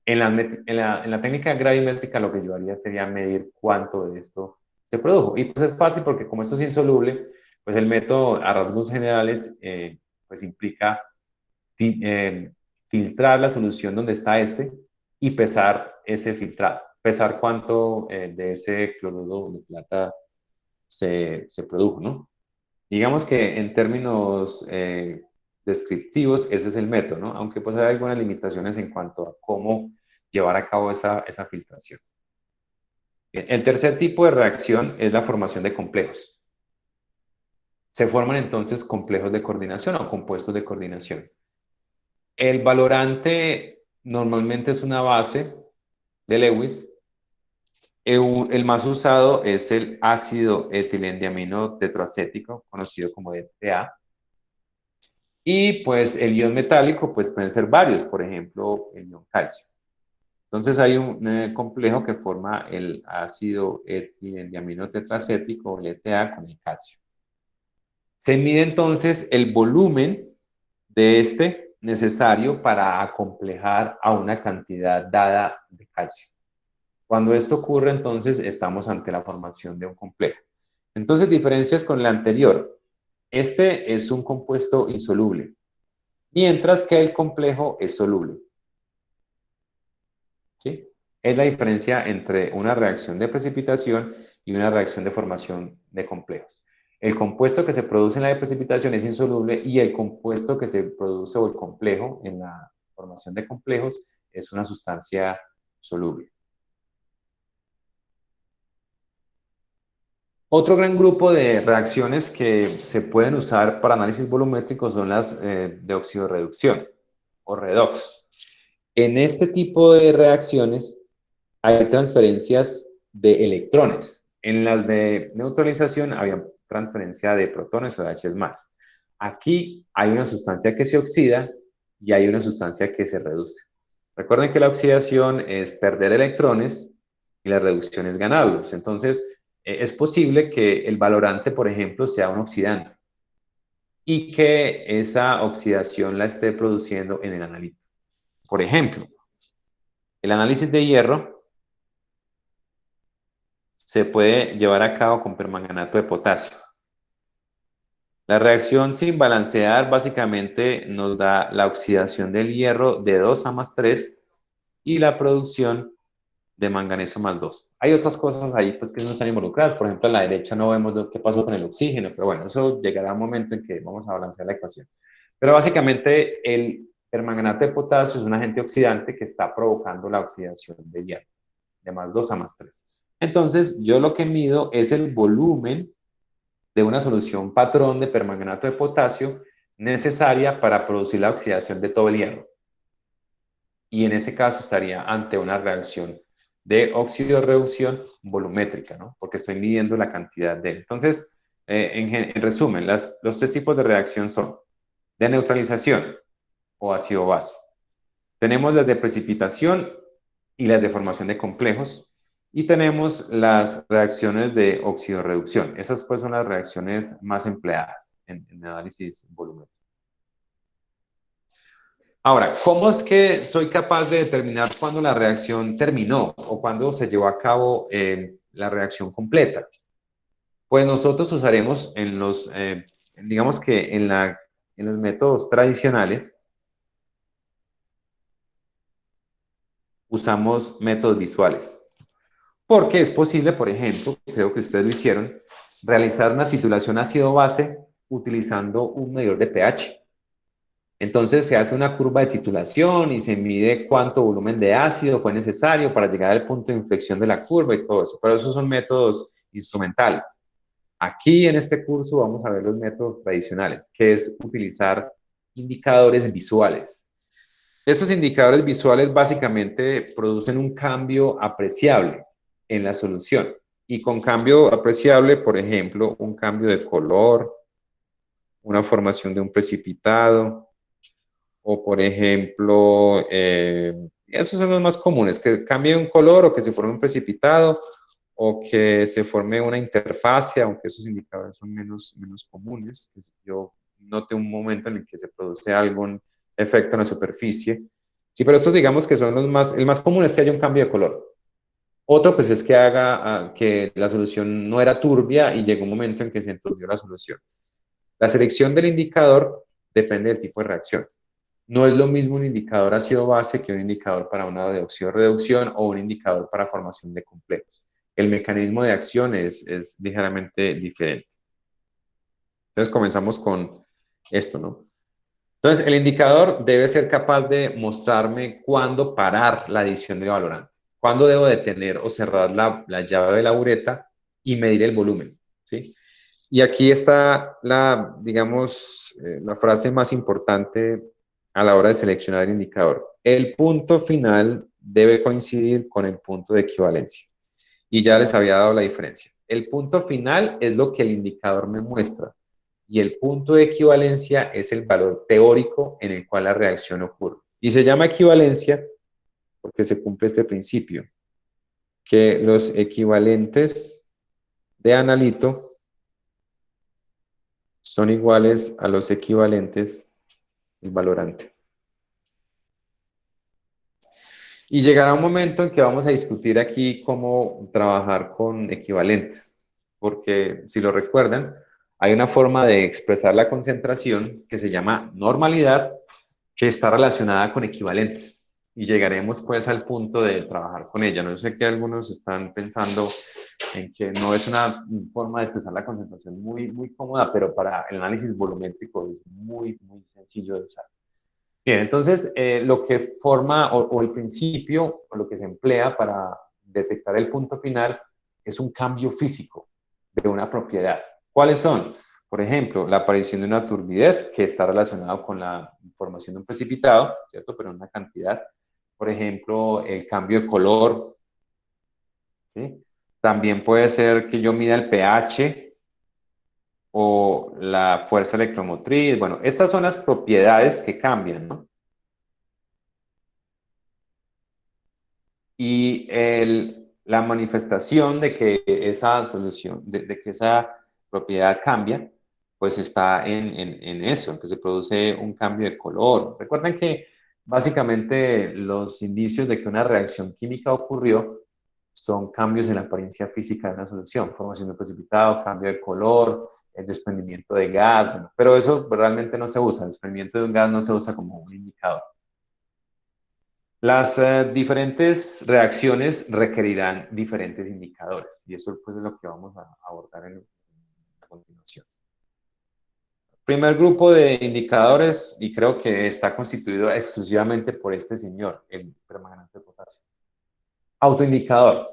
En la técnica gravimétrica lo que yo haría sería medir cuánto de esto se produjo. Y pues es fácil porque como esto es insoluble, pues el método a rasgos generales pues implica eh, filtrar la solución donde está este y pesar ese filtrado, pesar cuánto de ese cloruro de plata se produjo, ¿no? Digamos que en términos descriptivos ese es el método, ¿no? Aunque pues hay algunas limitaciones en cuanto a cómo llevar a cabo esa filtración. Bien, el tercer tipo de reacción es la formación de complejos. Se forman entonces complejos de coordinación o compuestos de coordinación. El valorante normalmente es una base de Lewis. El más usado es el ácido etilendiamino tetracético, conocido como ETA. Y pues el ion metálico pues pueden ser varios, por ejemplo, el ion calcio. Entonces hay un complejo que forma el ácido etilendiamino tetracético, el ETA, con el calcio. Se mide entonces el volumen de este necesario para acomplejar a una cantidad dada de calcio. Cuando esto ocurre, entonces estamos ante la formación de un complejo. Entonces, diferencias con el anterior. Este es un compuesto insoluble, mientras que el complejo es soluble. ¿Sí? Es la diferencia entre una reacción de precipitación y una reacción de formación de complejos. El compuesto que se produce en la de precipitación es insoluble y el compuesto que se produce o el complejo en la formación de complejos es una sustancia soluble. Otro gran grupo de reacciones que se pueden usar para análisis volumétrico son las de oxidorreducción o redox. En este tipo de reacciones hay transferencias de electrones. En las de neutralización había transferencia de protones o de H más. Aquí hay una sustancia que se oxida y hay una sustancia que se reduce. Recuerden que la oxidación es perder electrones y la reducción es ganarlos. Entonces, es posible que el valorante, por ejemplo, sea un oxidante y que esa oxidación la esté produciendo en el analito. Por ejemplo, el análisis de hierro se puede llevar a cabo con permanganato de potasio. La reacción sin balancear básicamente nos da la oxidación del hierro de 2 a más 3 y la producción de manganeso más 2. Hay otras cosas ahí pues, que no están involucradas. Por ejemplo, a la derecha no vemos lo que pasó con el oxígeno, pero bueno, eso llegará un momento en que vamos a balancear la ecuación. Pero básicamente el permanganato de potasio es un agente oxidante que está provocando la oxidación de hierro, de más 2 a más 3. Entonces, yo lo que mido es el volumen de una solución patrón de permanganato de potasio necesaria para producir la oxidación de todo el hierro. Y en ese caso estaría ante una reacción de oxidorreducción volumétrica, ¿no? Porque estoy midiendo la cantidad de... Entonces, en resumen, los tres tipos de reacción son de neutralización o ácido-base. Tenemos las de precipitación y las de formación de complejos. Y tenemos las reacciones de oxidorreducción. Esas pues son las reacciones más empleadas en análisis volumétrico. Ahora, ¿cómo es que soy capaz de determinar cuándo la reacción terminó o cuándo se llevó a cabo la reacción completa? Pues nosotros usaremos digamos que en los métodos tradicionales, usamos métodos visuales. Porque es posible, por ejemplo, creo que ustedes lo hicieron, realizar una titulación ácido-base utilizando un medidor de pH. Entonces se hace una curva de titulación y se mide cuánto volumen de ácido fue necesario para llegar al punto de inflexión de la curva y todo eso. Pero esos son métodos instrumentales. Aquí en este curso vamos a ver los métodos tradicionales, que es utilizar indicadores visuales. Esos indicadores visuales básicamente producen un cambio apreciable en la solución. Y con cambio apreciable, por ejemplo, un cambio de color, una formación de un precipitado, o por ejemplo, esos son los más comunes, que cambie un color o que se forme un precipitado o que se forme una interfase, aunque esos indicadores son menos comunes. Que yo note un momento en el que se produce algún efecto en la superficie. Sí, pero estos digamos que son el más común es que haya un cambio de color. Otro pues es que haga que la solución no era turbia y llegó un momento en que se enturbió la solución. La selección del indicador depende del tipo de reacción. No es lo mismo un indicador ácido base que un indicador para una de óxido-reducción o un indicador para formación de complejos. El mecanismo de acción es ligeramente diferente. Entonces comenzamos con esto, ¿no? Entonces el indicador debe ser capaz de mostrarme cuándo parar la adición de valorante, cuándo debo detener o cerrar la llave de la bureta y medir el volumen, ¿sí? Y aquí está digamos, la frase más importante a la hora de seleccionar el indicador. El punto final debe coincidir con el punto de equivalencia. Y ya les había dado la diferencia. El punto final es lo que el indicador me muestra y el punto de equivalencia es el valor teórico en el cual la reacción ocurre. Y se llama equivalencia porque se cumple este principio, que los equivalentes de analito son iguales a los equivalentes del valorante. Y llegará un momento en que vamos a discutir aquí cómo trabajar con equivalentes, porque si lo recuerdan, hay una forma de expresar la concentración que se llama normalidad, que está relacionada con equivalentes. Y llegaremos pues al punto de trabajar con ella. No sé que algunos están pensando en que no es una forma de expresar la concentración muy cómoda, pero para el análisis volumétrico es muy sencillo de usar. Bien, entonces lo que forma o el principio o lo que se emplea para detectar el punto final es un cambio físico de una propiedad. ¿Cuáles son? Por ejemplo, la aparición de una turbidez que está relacionado con la formación de un precipitado, ¿cierto? Pero en una cantidad. Por ejemplo, el cambio de color, ¿sí? También puede ser que yo mida el pH o la fuerza electromotriz. Bueno, estas son las propiedades que cambian, ¿no? Y la manifestación de que esa solución, de que esa propiedad cambia, pues está en eso, en que se produce un cambio de color. Recuerden que básicamente los indicios de que una reacción química ocurrió son cambios en la apariencia física de una solución, formación de precipitado, cambio de color, el desprendimiento de gas, bueno, pero eso realmente no se usa, el desprendimiento de un gas no se usa como un indicador. Las diferentes reacciones requerirán diferentes indicadores y eso pues, es lo que vamos a abordar a continuación. Primer grupo de indicadores, y creo que está constituido exclusivamente por este señor, el permanganate de potasio. Autoindicador.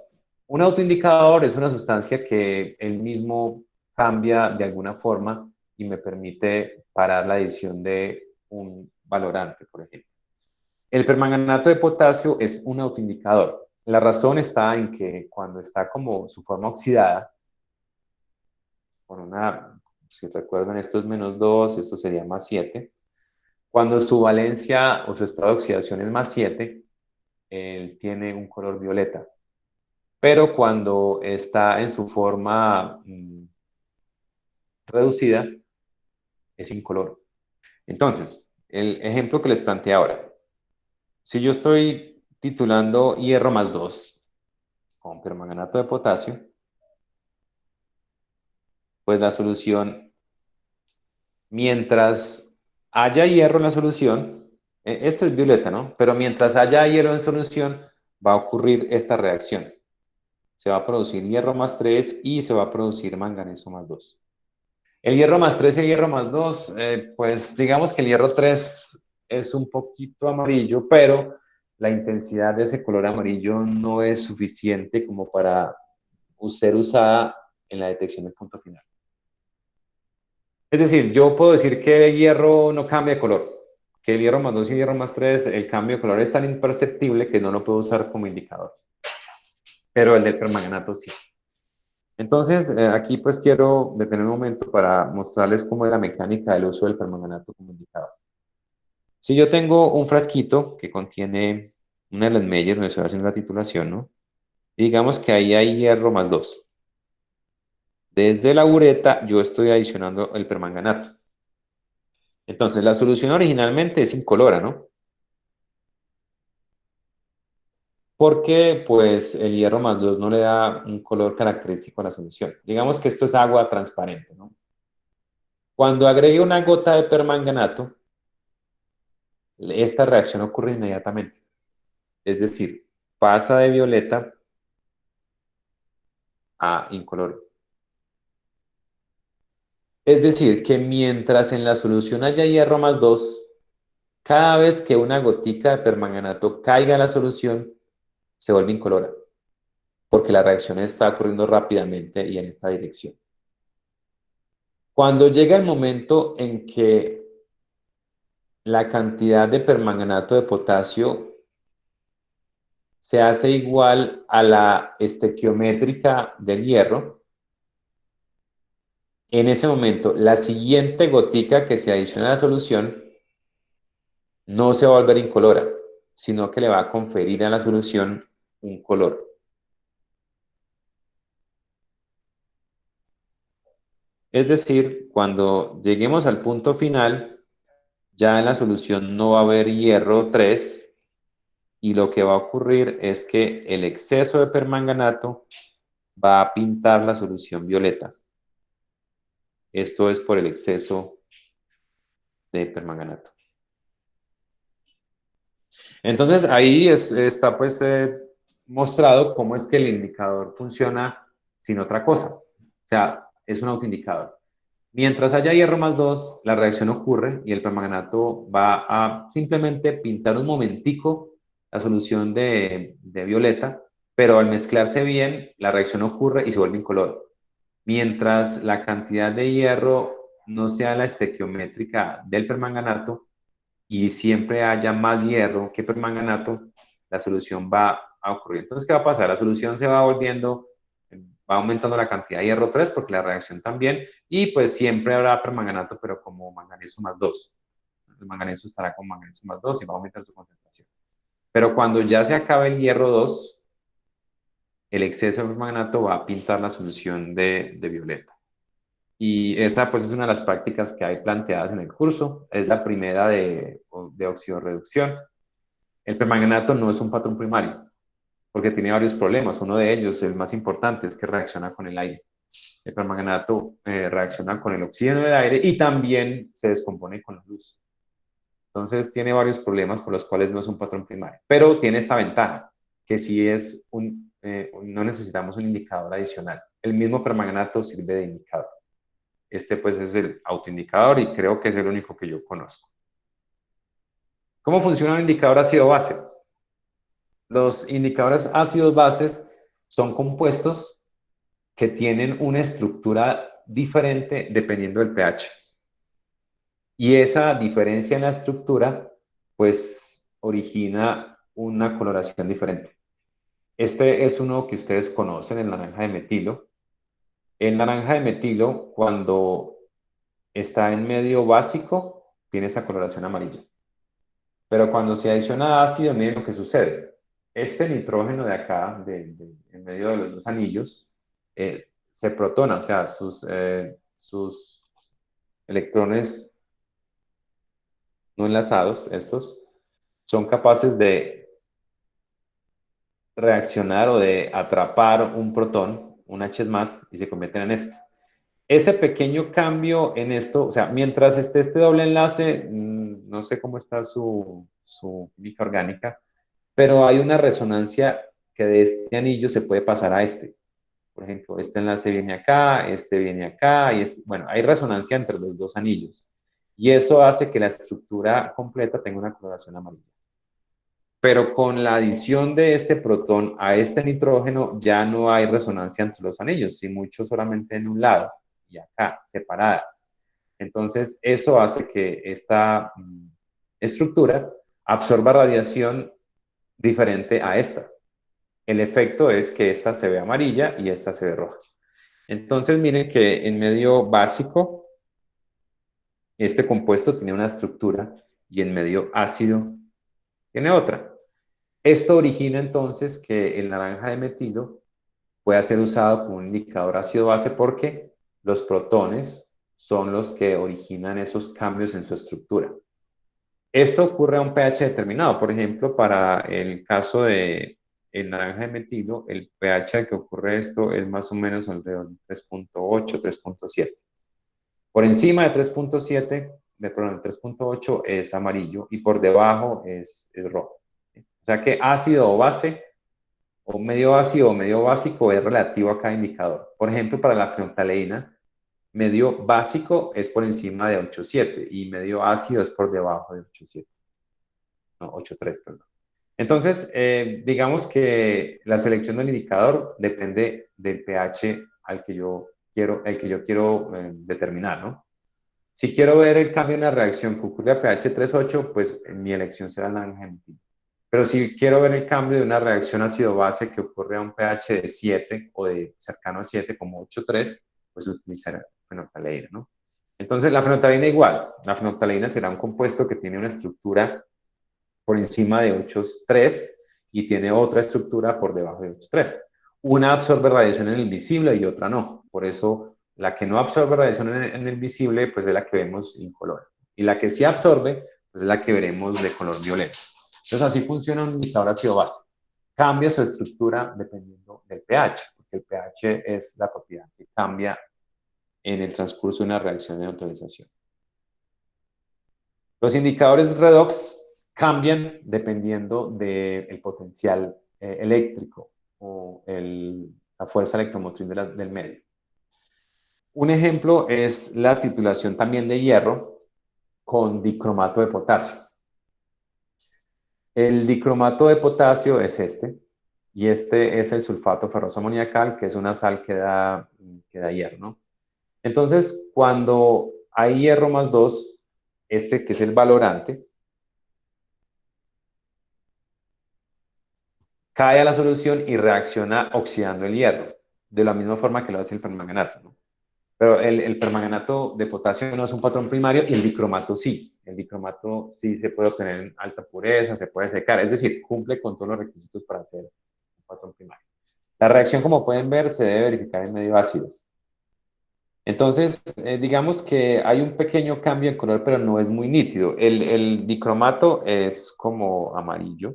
Un autoindicador es una sustancia que él mismo cambia de alguna forma y me permite parar la adición de un valorante, por ejemplo. El permanganato de potasio es un autoindicador. La razón está en que cuando está como su forma oxidada, con una, si recuerdan, esto es -2, esto sería +7. Cuando su valencia o su estado de oxidación es +7, él tiene un color violeta. Pero cuando está en su forma reducida, es incoloro. Entonces, el ejemplo que les planteé ahora. Si yo estoy titulando hierro más 2 con permanganato de potasio, pues la solución, mientras haya hierro en la solución, este es violeta, ¿no? Pero mientras haya hierro en solución, va a ocurrir esta reacción. Se va a producir hierro más 3 y se va a producir manganeso más 2. El hierro más 3 y el hierro más 2, pues digamos que el hierro 3 es un poquito amarillo, pero la intensidad de ese color amarillo no es suficiente como para ser usada en la detección del punto final. Es decir, yo puedo decir que el hierro no cambia de color, que el hierro más 2 y el hierro más 3, el cambio de color es tan imperceptible que no lo puedo usar como indicador, pero el del permanganato sí. Entonces, aquí pues quiero detener un momento para mostrarles cómo es la mecánica del uso del permanganato como indicador. Si yo tengo un frasquito que contiene una Erlenmeyer donde estoy haciendo la titulación, ¿no? Y digamos que ahí hay hierro más 2. Desde la bureta yo estoy adicionando el permanganato. Entonces, la solución originalmente es incolora, ¿no? Porque pues el hierro más 2 no le da un color característico a la solución. Digamos que esto es agua transparente, ¿no? Cuando agregue una gota de permanganato, esta reacción ocurre inmediatamente. Es decir, pasa de violeta a incoloro. Es decir, que mientras en la solución haya hierro más 2, cada vez que una gotica de permanganato caiga en la solución, se vuelve incolora, porque la reacción está ocurriendo rápidamente y en esta dirección. Cuando llega el momento en que la cantidad de permanganato de potasio se hace igual a la estequiométrica del hierro, en ese momento la siguiente gotica que se adiciona a la solución no se va a volver incolora, sino que le va a conferir a la solución un color. Es decir, cuando lleguemos al punto final, ya en la solución no va a haber hierro 3 y lo que va a ocurrir es que el exceso de permanganato va a pintar la solución violeta. Esto es por el exceso de permanganato. Entonces ahí está pues mostrado cómo es que el indicador funciona sin otra cosa. O sea, es un autoindicador. Mientras haya hierro más 2, la reacción ocurre y el permanganato va a simplemente pintar un momentico la solución de violeta, pero al mezclarse bien, la reacción ocurre y se vuelve incoloro. Mientras la cantidad de hierro no sea la estequiométrica del permanganato y siempre haya más hierro que permanganato, la solución va a ocurrir. Entonces, ¿qué va a pasar? La solución se va volviendo, va aumentando la cantidad de hierro 3 porque la reacción también, y pues siempre habrá permanganato, pero como manganeso más 2. El manganeso estará con manganeso más 2 y va a aumentar su concentración. Pero cuando ya se acabe el hierro 2, el exceso de permanganato va a pintar la solución de violeta. Y esta pues es una de las prácticas que hay planteadas en el curso. Es la primera de oxidorreducción. El permanganato no es un patrón primario porque tiene varios problemas. Uno de ellos, el más importante, es que reacciona con el aire. El permanganato reacciona con el oxígeno del aire y también se descompone con la luz. Entonces tiene varios problemas por los cuales no es un patrón primario. Pero tiene esta ventaja, que si es no necesitamos un indicador adicional. El mismo permanganato sirve de indicador. Este pues es el autoindicador y creo que es el único que yo conozco. ¿Cómo funciona un indicador ácido-base? Los indicadores ácidos-bases son compuestos que tienen una estructura diferente dependiendo del pH. Y esa diferencia en la estructura pues origina una coloración diferente. Este es uno que ustedes conocen, el naranja de metilo. El naranja de metilo, cuando está en medio básico, tiene esa coloración amarilla. Pero cuando se adiciona ácido, miren lo que sucede. Este nitrógeno de acá, en medio de los dos anillos, se protona, o sea, sus electrones no enlazados, estos, son capaces de reaccionar o de atrapar un protón, un H más, y se convierten en esto. Ese pequeño cambio en esto, o sea, mientras esté este doble enlace, no sé cómo está su química orgánica, pero hay una resonancia que de este anillo se puede pasar a este. Por ejemplo, este enlace viene acá, y este, bueno, hay resonancia entre los dos anillos. Y eso hace que la estructura completa tenga una coloración amarilla. Pero con la adición de este protón a este nitrógeno ya no hay resonancia entre los anillos, si mucho solamente en un lado y acá, separadas. Entonces, eso hace que esta estructura absorba radiación diferente a esta. El efecto es que esta se ve amarilla y esta se ve roja. Entonces, miren que en medio básico, este compuesto tiene una estructura y en medio ácido tiene otra. Esto origina entonces que el naranja de metilo pueda ser usado como un indicador ácido-base porque los protones son los que originan esos cambios en su estructura. Esto ocurre a un pH determinado. Por ejemplo, para el caso de el naranja de metilo, el pH al que ocurre esto es más o menos alrededor de 3.8, 3.7. Por encima de 3.7, perdón, 3.8 es amarillo y por debajo es rojo. O sea que ácido o base, o medio ácido o medio básico es relativo a cada indicador. Por ejemplo, para la fenolftaleína, medio básico es por encima de 8.7 y medio ácido es por debajo de 8.7. No, 8.3, perdón. Entonces, digamos que la selección del indicador depende del pH al que yo quiero, el que yo quiero determinar, ¿no? Si quiero ver el cambio en la reacción que ocurre a pH 3.8, pues mi elección será el naranja de metilo. Pero si quiero ver el cambio de una reacción ácido-base que ocurre a un pH de 7 o de cercano a 7, como 8.3, pues utilizaré fenolftaleína, ¿no? Entonces, la fenolftaleína igual. La fenolftaleína será un compuesto que tiene una estructura por encima de 8.3 y tiene otra estructura por debajo de 8.3. Una absorbe radiación en el visible y otra no. Por eso, la que no absorbe radiación en el visible, pues es la que vemos incolora. Y la que sí absorbe, pues es la que veremos de color violeta. Entonces, así funciona un indicador ácido-base. Cambia su estructura dependiendo del pH, porque el pH es la propiedad que cambia en el transcurso de una reacción de neutralización. Los indicadores redox cambian dependiendo del potencial eléctrico o la fuerza electromotriz del medio. Un ejemplo es la titulación también de hierro con dicromato de potasio. El dicromato de potasio es este, y este es el sulfato ferroso amoniacal, que es una sal que da hierro, ¿no? Entonces, cuando hay hierro más 2, este que es el valorante, cae a la solución y reacciona oxidando el hierro, de la misma forma que lo hace el permanganato, ¿no? Pero el permanganato de potasio no es un patrón primario y el dicromato sí. El dicromato sí se puede obtener en alta pureza, se puede secar, es decir, cumple con todos los requisitos para ser un patrón primario. La reacción, como pueden ver, se debe verificar en medio ácido. Entonces, digamos que hay un pequeño cambio en color, pero no es muy nítido. El dicromato es como amarillo,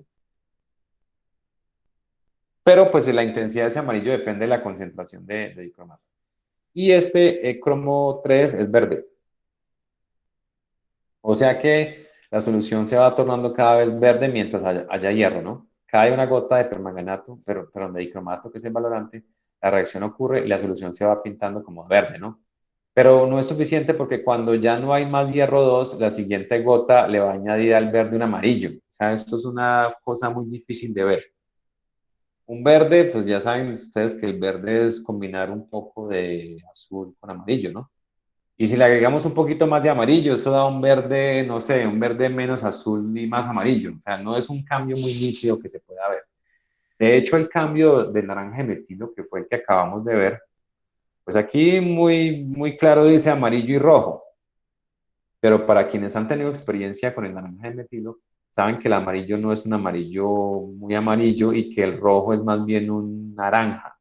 pero pues la intensidad de ese amarillo depende de la concentración de dicromato. Y este cromo 3 es verde. O sea que la solución se va tornando cada vez verde mientras haya hierro, ¿no? Cae una gota de permanganato, pero de dicromato, que es el valorante, la reacción ocurre y la solución se va pintando como verde, ¿no? Pero no es suficiente porque cuando ya no hay más hierro 2, la siguiente gota le va a añadir al verde un amarillo. O sea, esto es una cosa muy difícil de ver. Un verde, pues ya saben ustedes que el verde es combinar un poco de azul con amarillo, ¿no? Y si le agregamos un poquito más de amarillo, eso da un verde, no sé, un verde menos azul y más amarillo. O sea, no es un cambio muy nítido que se pueda ver. De hecho, el cambio del naranja de metilo, que fue el que acabamos de ver, pues aquí muy, muy claro dice amarillo y rojo. Pero para quienes han tenido experiencia con el naranja de metilo, saben que el amarillo no es un amarillo muy amarillo y que el rojo es más bien un naranja.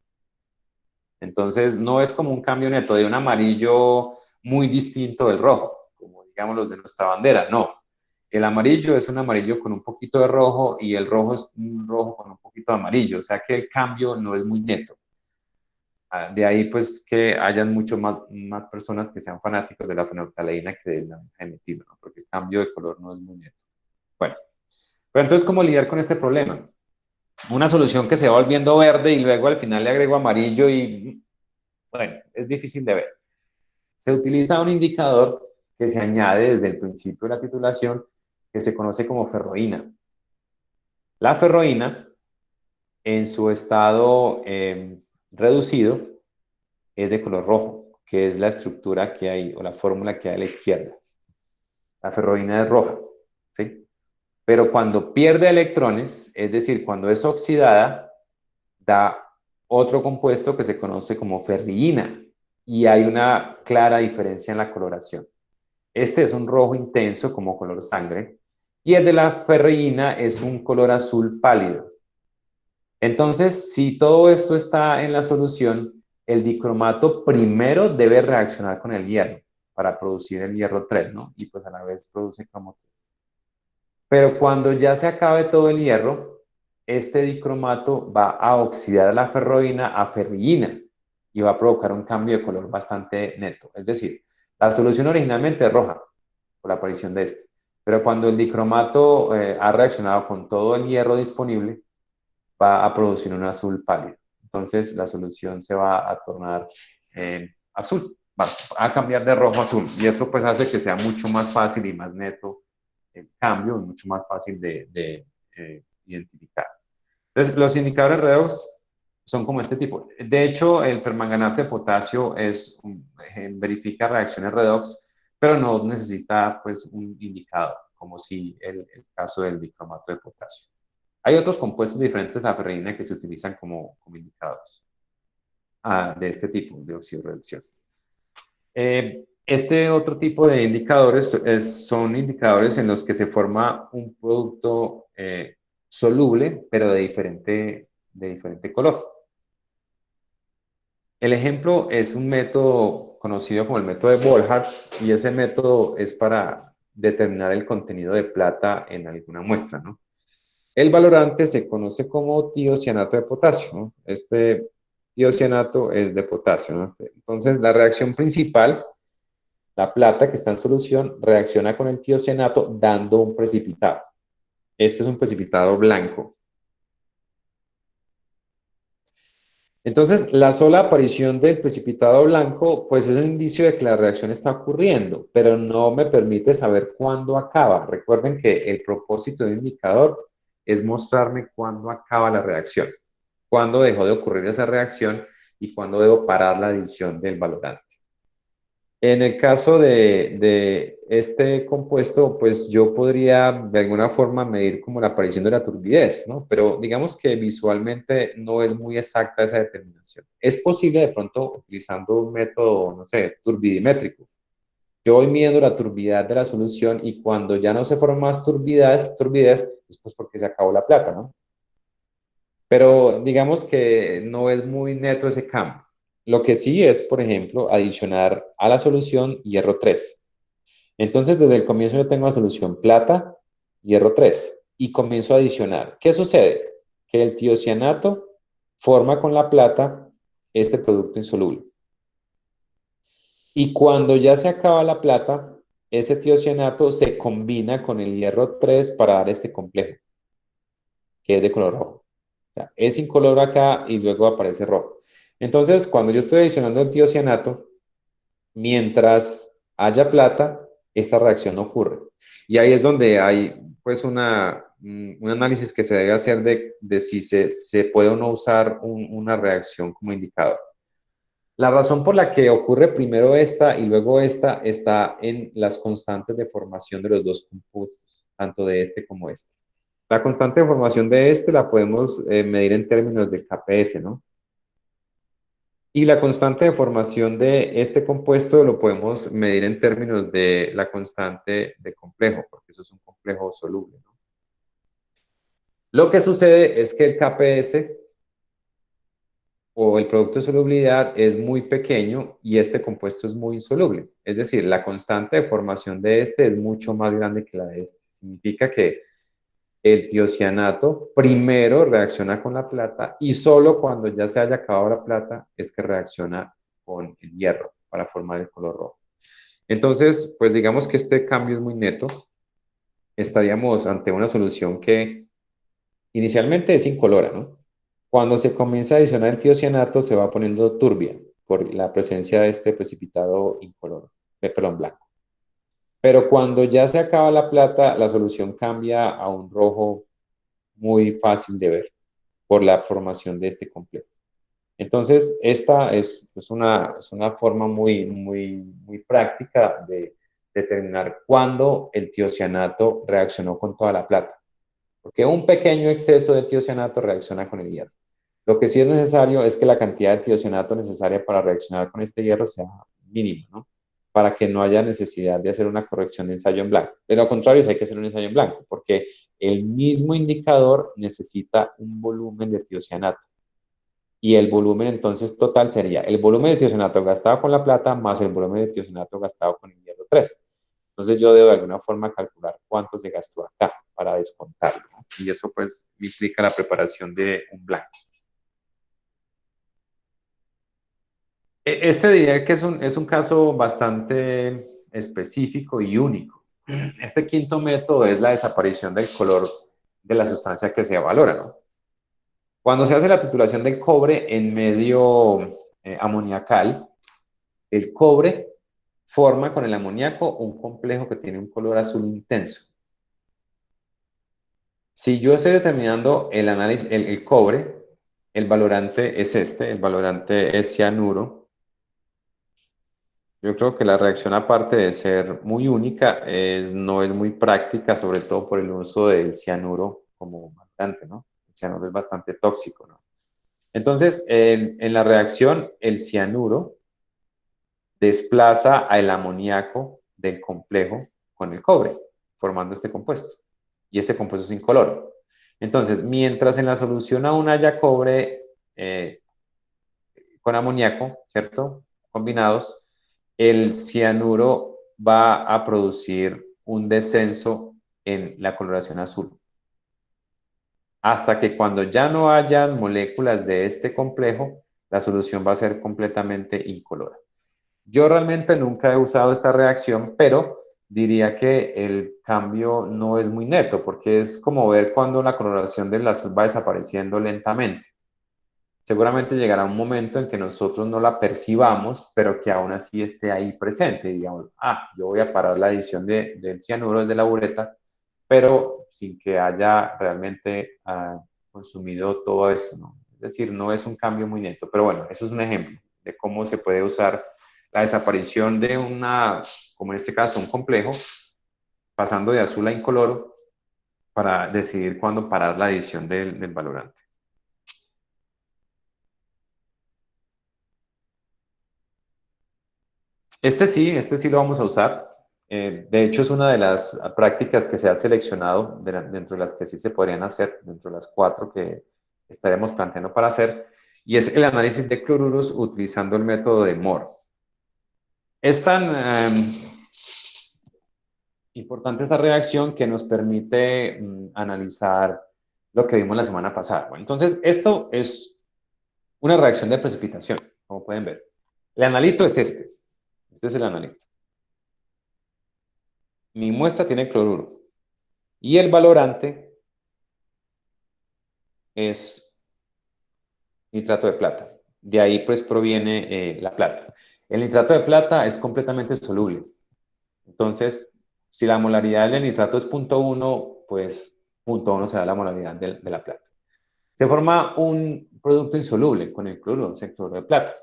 Entonces, no es como un cambio neto de un amarillo muy distinto del rojo, como digamos los de nuestra bandera, no. El amarillo es un amarillo con un poquito de rojo y el rojo es un rojo con un poquito de amarillo, o sea que el cambio no es muy neto. De ahí pues que hayan mucho más personas que sean fanáticos de la fenolftaleína que de la metilo, ¿no? Porque el cambio de color no es muy neto. Bueno, pero entonces, ¿cómo lidiar con este problema? Una solución que se va volviendo verde y luego al final le agrego amarillo y, bueno, es difícil de ver. Se utiliza un indicador que se añade desde el principio de la titulación que se conoce como ferroína. La ferroína, en su estado reducido, es de color rojo, que es la estructura que hay o la fórmula que hay a la izquierda. La ferroína es roja, ¿sí? Pero cuando pierde electrones, es decir, cuando es oxidada, da otro compuesto que se conoce como ferriina y hay una clara diferencia en la coloración. Este es un rojo intenso como color sangre y el de la ferriina es un color azul pálido. Entonces, si todo esto está en la solución, el dicromato primero debe reaccionar con el hierro para producir el hierro 3, ¿no? Y pues a la vez produce cromo 3. Pero cuando ya se acabe todo el hierro, este dicromato va a oxidar la ferroína a ferrillina y va a provocar un cambio de color bastante neto. Es decir, la solución originalmente es roja por la aparición de este. Pero cuando el dicromato ha reaccionado con todo el hierro disponible, va a producir un azul pálido. Entonces la solución se va a tornar azul, va a cambiar de rojo a azul. Y esto pues hace que sea mucho más fácil y más neto el cambio, mucho más fácil de identificar. Entonces los indicadores redox son como este tipo. De hecho, el permanganato de potasio verifica reacciones redox, pero no necesita pues un indicador, como si el caso del dicromato de potasio. Hay otros compuestos diferentes de la ferrina que se utilizan como indicadores de este tipo de oxidorreducción. Este otro tipo de indicadores son indicadores en los que se forma un producto soluble, pero de diferente color. El ejemplo es un método conocido como el método de Volhard y ese método es para determinar el contenido de plata en alguna muestra, ¿no? El valorante se conoce como tiocianato de potasio, ¿no? Este tiocianato es de potasio, ¿no? Entonces, la reacción principal, la plata que está en solución, reacciona con el tiocianato dando un precipitado. Este es un precipitado blanco. Entonces, la sola aparición del precipitado blanco, pues es un indicio de que la reacción está ocurriendo, pero no me permite saber cuándo acaba. Recuerden que el propósito del indicador es mostrarme cuándo acaba la reacción, cuándo dejó de ocurrir esa reacción y cuándo debo parar la adición del valorante. En el caso de este compuesto, pues yo podría de alguna forma medir como la aparición de la turbidez, ¿no? Pero digamos que visualmente no es muy exacta esa determinación. Es posible de pronto utilizando un método, no sé, turbidimétrico. Yo voy midiendo la turbidez de la solución y cuando ya no se forma más turbidez es pues porque se acabó la plata, ¿no? Pero digamos que no es muy neto ese cambio. Lo que sí es, por ejemplo, adicionar a la solución hierro 3. Entonces, desde el comienzo yo tengo la solución plata, hierro 3 y comienzo a adicionar. ¿Qué sucede? Que el tiocianato forma con la plata este producto insoluble. Y cuando ya se acaba la plata, ese tiocianato se combina con el hierro 3 para dar este complejo, que es de color rojo. O sea, es incoloro acá y luego aparece rojo. Entonces, cuando yo estoy adicionando el tiocianato, mientras haya plata, esta reacción no ocurre. Y ahí es donde hay pues un análisis que se debe hacer de si se puede o no usar una reacción como indicador. La razón por la que ocurre primero esta y luego esta está en las constantes de formación de los dos compuestos, tanto de este como este. La constante de formación de este la podemos medir en términos del KPS, ¿no? Y la constante de formación de este compuesto lo podemos medir en términos de la constante de complejo, porque eso es un complejo soluble, ¿no? Lo que sucede es que el KPS o el producto de solubilidad es muy pequeño y este compuesto es muy insoluble. Es decir, la constante de formación de este es mucho más grande que la de este. Significa que el tiocianato primero reacciona con la plata y solo cuando ya se haya acabado la plata es que reacciona con el hierro para formar el color rojo. Entonces, pues digamos que este cambio es muy neto. Estaríamos ante una solución que inicialmente es incolora, ¿no? Cuando se comienza a adicionar el tiocianato se va poniendo turbia por la presencia de este precipitado incoloro, perdón, blanco. Pero cuando ya se acaba la plata, la solución cambia a un rojo muy fácil de ver por la formación de este complejo. Entonces, esta es una forma muy práctica de determinar cuándo el tiocianato reaccionó con toda la plata. Porque un pequeño exceso de tiocianato reacciona con el hierro. Lo que sí es necesario es que la cantidad de tiocianato necesaria para reaccionar con este hierro sea mínima, ¿no? Para que no haya necesidad de hacer una corrección de ensayo en blanco. De lo contrario, sí hay que hacer un ensayo en blanco, porque el mismo indicador necesita un volumen de tiocianato. Y el volumen entonces total sería el volumen de tiocianato gastado con la plata más el volumen de tiocianato gastado con el hierro 3. Entonces yo debo de alguna forma calcular cuánto se gastó acá para descontarlo, ¿no? Y eso pues implica la preparación de un blanco. Este diría que es un caso bastante específico y único. Este quinto método es la desaparición del color de la sustancia que se valora, ¿no? Cuando se hace la titulación del cobre en medio amoniacal, el cobre forma con el amoníaco un complejo que tiene un color azul intenso. Si yo estoy determinando el análisis, el cobre, el valorante es este, el valorante es cianuro. Yo creo que la reacción, aparte de ser muy única, no es muy práctica, sobre todo por el uso del cianuro como valorante, ¿no? El cianuro es bastante tóxico, ¿no? Entonces, en la reacción, el cianuro desplaza al amoníaco del complejo con el cobre, formando este compuesto. Y este compuesto es incoloro. Entonces, mientras en la solución aún haya cobre con amoníaco, ¿cierto? Combinados, el cianuro va a producir un descenso en la coloración azul. Hasta que cuando ya no haya moléculas de este complejo, la solución va a ser completamente incolora. Yo realmente nunca he usado esta reacción, pero diría que el cambio no es muy neto, porque es como ver cuando la coloración del azul va desapareciendo lentamente. Seguramente llegará un momento en que nosotros no la percibamos, pero que aún así esté ahí presente. Digamos, yo voy a parar la adición del cianuro de la bureta, pero sin que haya realmente consumido todo eso, ¿no? Es decir, no es un cambio muy neto, pero bueno, eso es un ejemplo de cómo se puede usar la desaparición de como en este caso, un complejo, pasando de azul a incoloro para decidir cuándo parar la adición del valorante. Este sí lo vamos a usar. De hecho, es una de las prácticas que se ha seleccionado dentro de las que sí se podrían hacer, dentro de las 4 que estaremos planteando para hacer, y es el análisis de cloruros utilizando el método de Moore. Es tan importante esta reacción que nos permite analizar lo que vimos la semana pasada. Bueno, entonces, esto es una reacción de precipitación, como pueden ver. El analito es este. Este es el analito. Mi muestra tiene cloruro. Y el valorante es nitrato de plata. De ahí pues proviene la plata. El nitrato de plata es completamente soluble. Entonces, si la molaridad del nitrato es 0.1, pues 0.1 será la molaridad de la plata. Se forma un producto insoluble con el cloruro, es el cloruro de plata.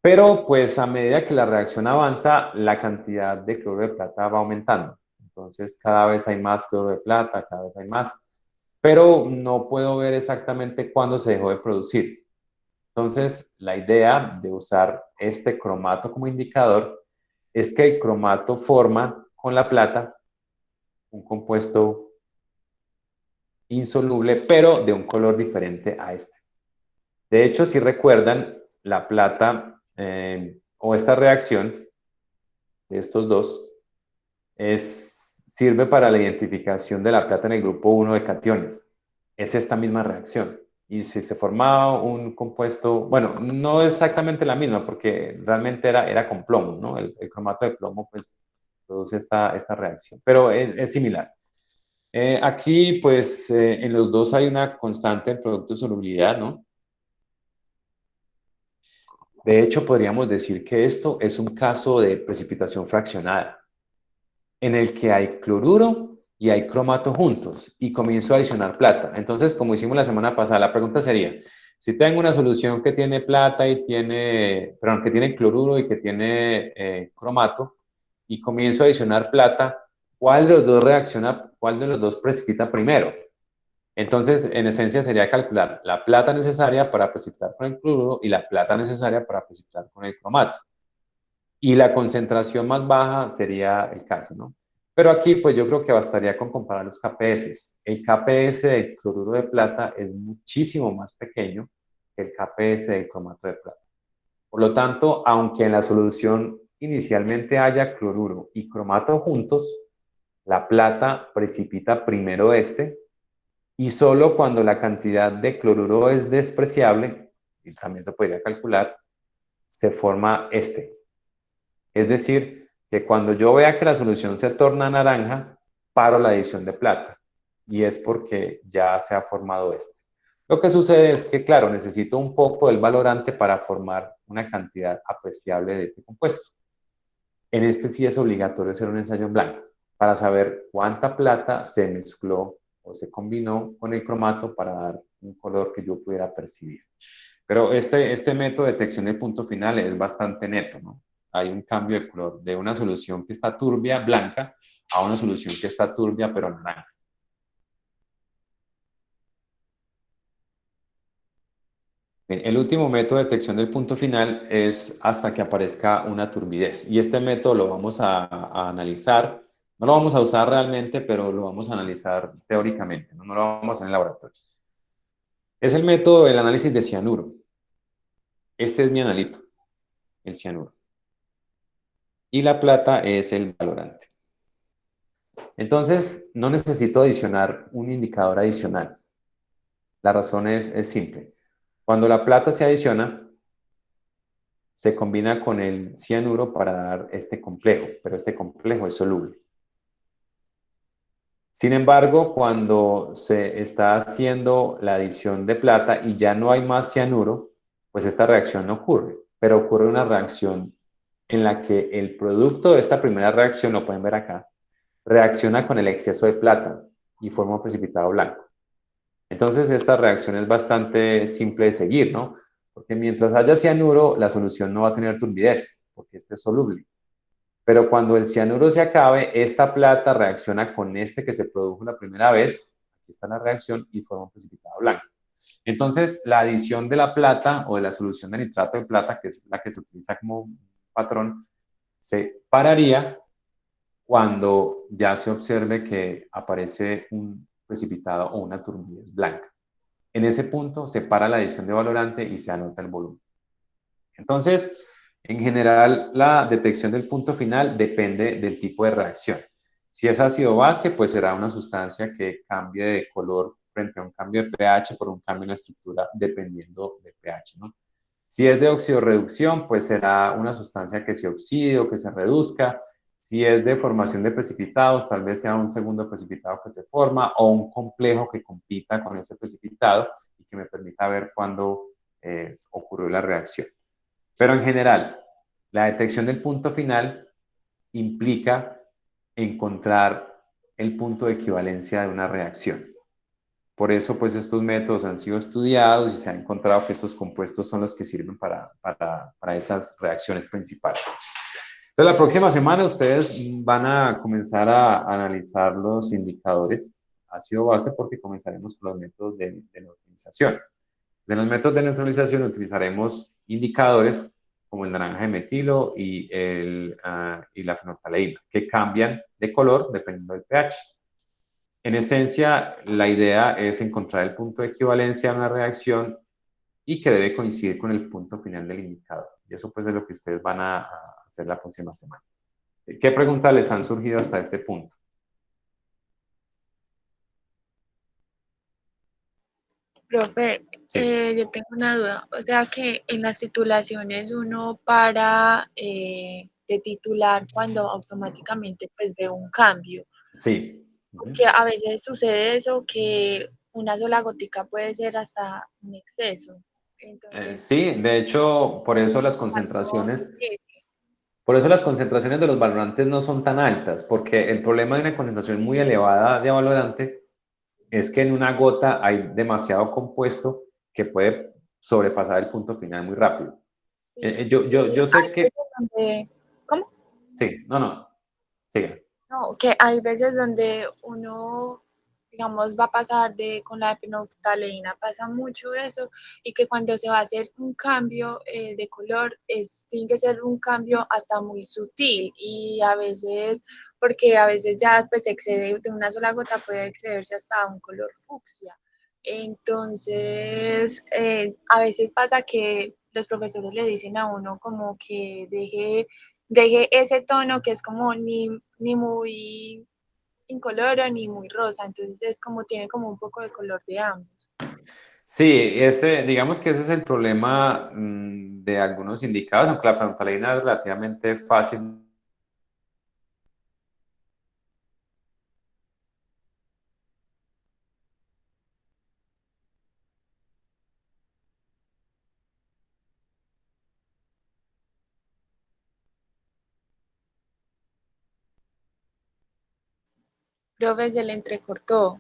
Pero pues a medida que la reacción avanza, la cantidad de cloruro de plata va aumentando. Entonces cada vez hay más cloruro de plata, cada vez hay más. Pero no puedo ver exactamente cuándo se dejó de producir. Entonces, la idea de usar este cromato como indicador es que el cromato forma con la plata un compuesto insoluble, pero de un color diferente a este. De hecho, si recuerdan, la plata o esta reacción de estos dos es sirve para la identificación de la plata en el grupo 1 de cationes. Es esta misma reacción. Y si se formaba un compuesto, bueno, no exactamente la misma, porque realmente era con plomo, ¿no? El cromato de plomo, pues, produce esta reacción, pero es similar. Aquí, pues, en los dos hay una constante en producto de solubilidad, ¿no? De hecho, podríamos decir que esto es un caso de precipitación fraccionada, en el que hay cloruro y hay cromato juntos, y comienzo a adicionar plata. Entonces, como hicimos la semana pasada, la pregunta sería, si tengo una solución que tiene plata y tiene, perdón, que tiene cloruro y que tiene cromato, y comienzo a adicionar plata, ¿cuál de los dos reacciona, cuál de los dos precipita primero? Entonces, en esencia sería calcular la plata necesaria para precipitar con el cloruro y la plata necesaria para precipitar con el cromato. Y la concentración más baja sería el caso, ¿no? Pero aquí, pues yo creo que bastaría con comparar los KPS. El KPS del cloruro de plata es muchísimo más pequeño que el KPS del cromato de plata. Por lo tanto, aunque en la solución inicialmente haya cloruro y cromato juntos, la plata precipita primero este, y solo cuando la cantidad de cloruro es despreciable, y también se podría calcular, se forma este. Es decir, que cuando yo vea que la solución se torna naranja, paro la adición de plata. Y es porque ya se ha formado este. Lo que sucede es que, claro, necesito un poco del valorante para formar una cantidad apreciable de este compuesto. En este sí es obligatorio hacer un ensayo en blanco para saber cuánta plata se mezcló o se combinó con el cromato para dar un color que yo pudiera percibir. Pero este método de detección del punto final es bastante neto, ¿no? Hay un cambio de color de una solución que está turbia, blanca, a una solución que está turbia, pero naranja. El último método de detección del punto final es hasta que aparezca una turbidez. Y este método lo vamos a analizar. No lo vamos a usar realmente, pero lo vamos a analizar teóricamente. No lo vamos a hacer en el laboratorio. Es el método del análisis de cianuro. Este es mi analito, el cianuro. Y la plata es el valorante. Entonces, no necesito adicionar un indicador adicional. La razón es simple. Cuando la plata se adiciona, se combina con el cianuro para dar este complejo, pero este complejo es soluble. Sin embargo, cuando se está haciendo la adición de plata y ya no hay más cianuro, pues esta reacción no ocurre, pero ocurre una reacción en la que el producto de esta primera reacción, lo pueden ver acá, reacciona con el exceso de plata y forma un precipitado blanco. Entonces, esta reacción es bastante simple de seguir, ¿no? Porque mientras haya cianuro, la solución no va a tener turbidez, porque este es soluble. Pero cuando el cianuro se acabe, esta plata reacciona con este que se produjo la primera vez, aquí está la reacción, y forma un precipitado blanco. Entonces, la adición de la plata o de la solución de nitrato de plata, que es la que se utiliza como patrón, se pararía cuando ya se observe que aparece un precipitado o una turbidez blanca. En ese punto se para la adición de valorante y se anota el volumen. Entonces, en general, la detección del punto final depende del tipo de reacción. Si es ácido base, pues será una sustancia que cambie de color frente a un cambio de pH por un cambio en la estructura dependiendo del pH, ¿no? Si es de oxidorreducción, pues será una sustancia que se oxide o que se reduzca. Si es de formación de precipitados, tal vez sea un segundo precipitado que se forma o un complejo que compita con ese precipitado y que me permita ver cuándo ocurrió la reacción. Pero en general, la detección del punto final implica encontrar el punto de equivalencia de una reacción. Por eso, pues, estos métodos han sido estudiados y se ha encontrado que estos compuestos son los que sirven para esas reacciones principales. Entonces, la próxima semana ustedes van a comenzar a analizar los indicadores ácido-base porque comenzaremos con los métodos de neutralización. En los métodos de neutralización utilizaremos indicadores como el naranja de metilo y la fenolftaleína, que cambian de color dependiendo del pH. En esencia, la idea es encontrar el punto de equivalencia de una reacción y que debe coincidir con el punto final del indicador. Y eso pues es lo que ustedes van a hacer la próxima semana. ¿Qué preguntas les han surgido hasta este punto? Profe, Sí, yo tengo una duda. O sea que en las titulaciones uno para de titular cuando automáticamente pues ve un cambio. sí. Porque a veces sucede eso que una sola gotica puede ser hasta un exceso. Entonces, Sí, de hecho, por eso las concentraciones de los valorantes no son tan altas, porque el problema de una concentración muy elevada de valorante es que en una gota hay demasiado compuesto que puede sobrepasar el punto final muy rápido. sí, Yo hay sé que, veces donde, ¿cómo? sí, no, no, siga. No, que hay veces donde uno, digamos, va a pasar de con la fenolftaleína, pasa mucho eso, y que cuando se va a hacer un cambio de color, tiene que ser un cambio hasta muy sutil, y a veces, porque a veces ya pues excede de una sola gota, puede excederse hasta un color fucsia. Entonces, a veces pasa que los profesores le dicen a uno como que deje ese tono que es como ni muy incoloro ni muy rosa, entonces es como tiene como un poco de color de ambos. Sí, digamos que ese es el problema de algunos indicados, aunque la frontalina es relativamente fácil. Profe, se le entrecortó.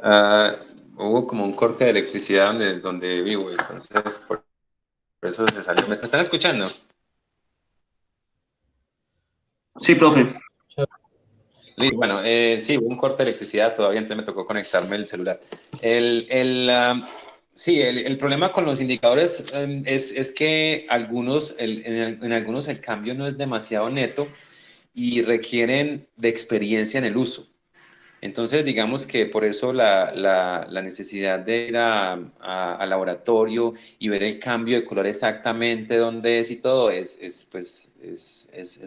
Ah, hubo como un corte de electricidad donde vivo, entonces por eso se salió. ¿Me están escuchando? Sí, profe. Bueno, sí, hubo un corte de electricidad todavía, entonces me tocó conectarme el celular. Sí, el problema con los indicadores es que en algunos el cambio no es demasiado neto y requieren de experiencia en el uso. Entonces, digamos que por eso la necesidad de ir al laboratorio y ver el cambio de color exactamente dónde es y todo es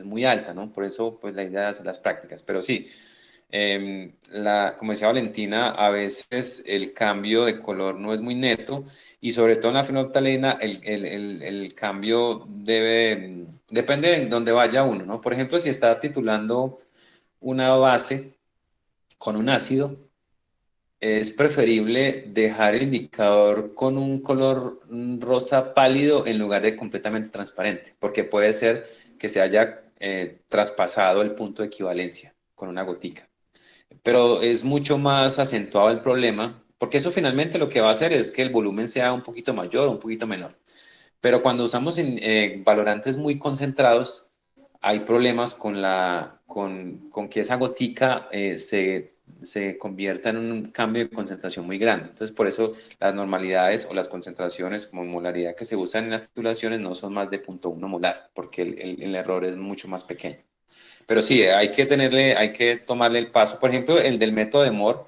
muy alta, ¿no? Por eso, pues la idea de hacer las prácticas. Pero sí, como decía Valentina, a veces el cambio de color no es muy neto y sobre todo en la fenolftalina el cambio depende de dónde vaya uno, ¿no? Por ejemplo, si está titulando una base con un ácido, es preferible dejar el indicador con un color rosa pálido en lugar de completamente transparente, porque puede ser que se haya traspasado el punto de equivalencia con una gotica. Pero es mucho más acentuado el problema, porque eso finalmente lo que va a hacer es que el volumen sea un poquito mayor o un poquito menor. Pero cuando usamos valorantes muy concentrados, hay problemas con que esa gotica se convierta en un cambio de concentración muy grande. Entonces, por eso las normalidades o las concentraciones como molaridad que se usan en las titulaciones no son más de 0,1 molar, porque el error es mucho más pequeño. Pero sí, hay que tomarle el paso. Por ejemplo, el del método de Moore,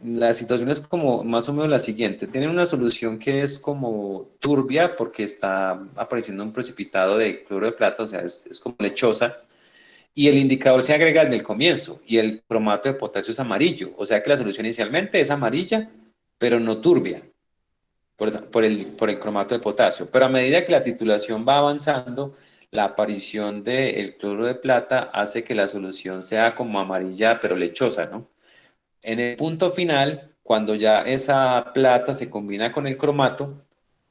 la situación es como más o menos la siguiente. Tienen una solución que es como turbia porque está apareciendo un precipitado de cloro de plata, o sea, es como lechosa, y el indicador se agrega desde el comienzo y el cromato de potasio es amarillo, o sea que la solución inicialmente es amarilla pero no turbia, por el cromato de potasio. Pero a medida que la titulación va avanzando, la aparición del cloro de plata hace que la solución sea como amarilla, pero lechosa, ¿no? En el punto final, cuando ya esa plata se combina con el cromato,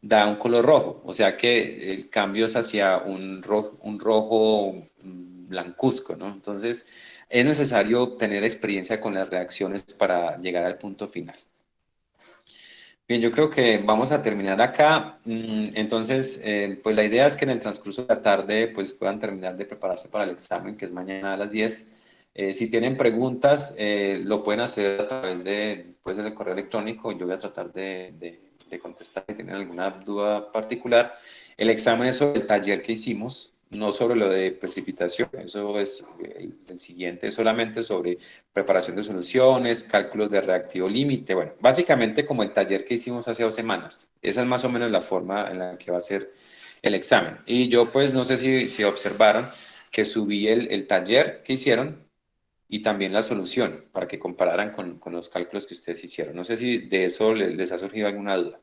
da un color rojo, o sea que el cambio es hacia un rojo blancuzco, ¿no? Entonces, es necesario tener experiencia con las reacciones para llegar al punto final. Bien, yo creo que vamos a terminar acá. Entonces, pues la idea es que en el transcurso de la tarde pues puedan terminar de prepararse para el examen, que es mañana a las 10. Si tienen preguntas, lo pueden hacer a través de, pues, del correo electrónico. Yo voy a tratar de contestar si tienen alguna duda particular. El examen es sobre el taller que hicimos, no sobre lo de precipitación. Eso es el siguiente, solamente sobre preparación de soluciones, cálculos de reactivo límite, bueno, básicamente como el taller que hicimos hace 2 semanas. Esa es más o menos la forma en la que va a ser el examen. Y yo pues no sé si observaron que subí el taller que hicieron y también la solución para que compararan con los cálculos que ustedes hicieron. No sé si de eso les ha surgido alguna duda.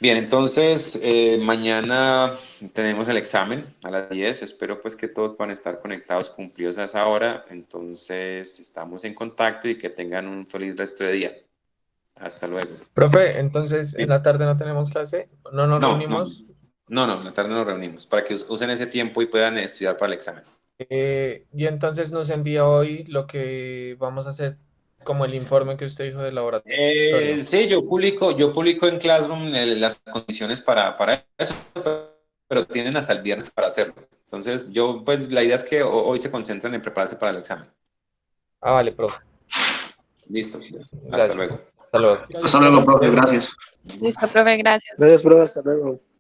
Bien, entonces mañana tenemos el examen a las 10. Espero pues que todos puedan estar conectados, cumplidos a esa hora. Entonces estamos en contacto y que tengan un feliz resto de día. Hasta luego. Profe, entonces en Bien. la tarde no tenemos clase, no nos reunimos. No, en la tarde nos reunimos para que usen ese tiempo y puedan estudiar para el examen. Y entonces nos envía hoy lo que vamos a hacer, como el informe que usted dijo del laboratorio. Sí, yo publico en Classroom las condiciones para eso, pero tienen hasta el viernes para hacerlo. Entonces, pues la idea es que hoy se concentren en prepararse para el examen. Ah, vale, profe. Listo. Hasta Gracias. luego. Hasta luego. Hasta luego, profe, gracias. Listo, profe, gracias. Gracias, profe. Hasta luego.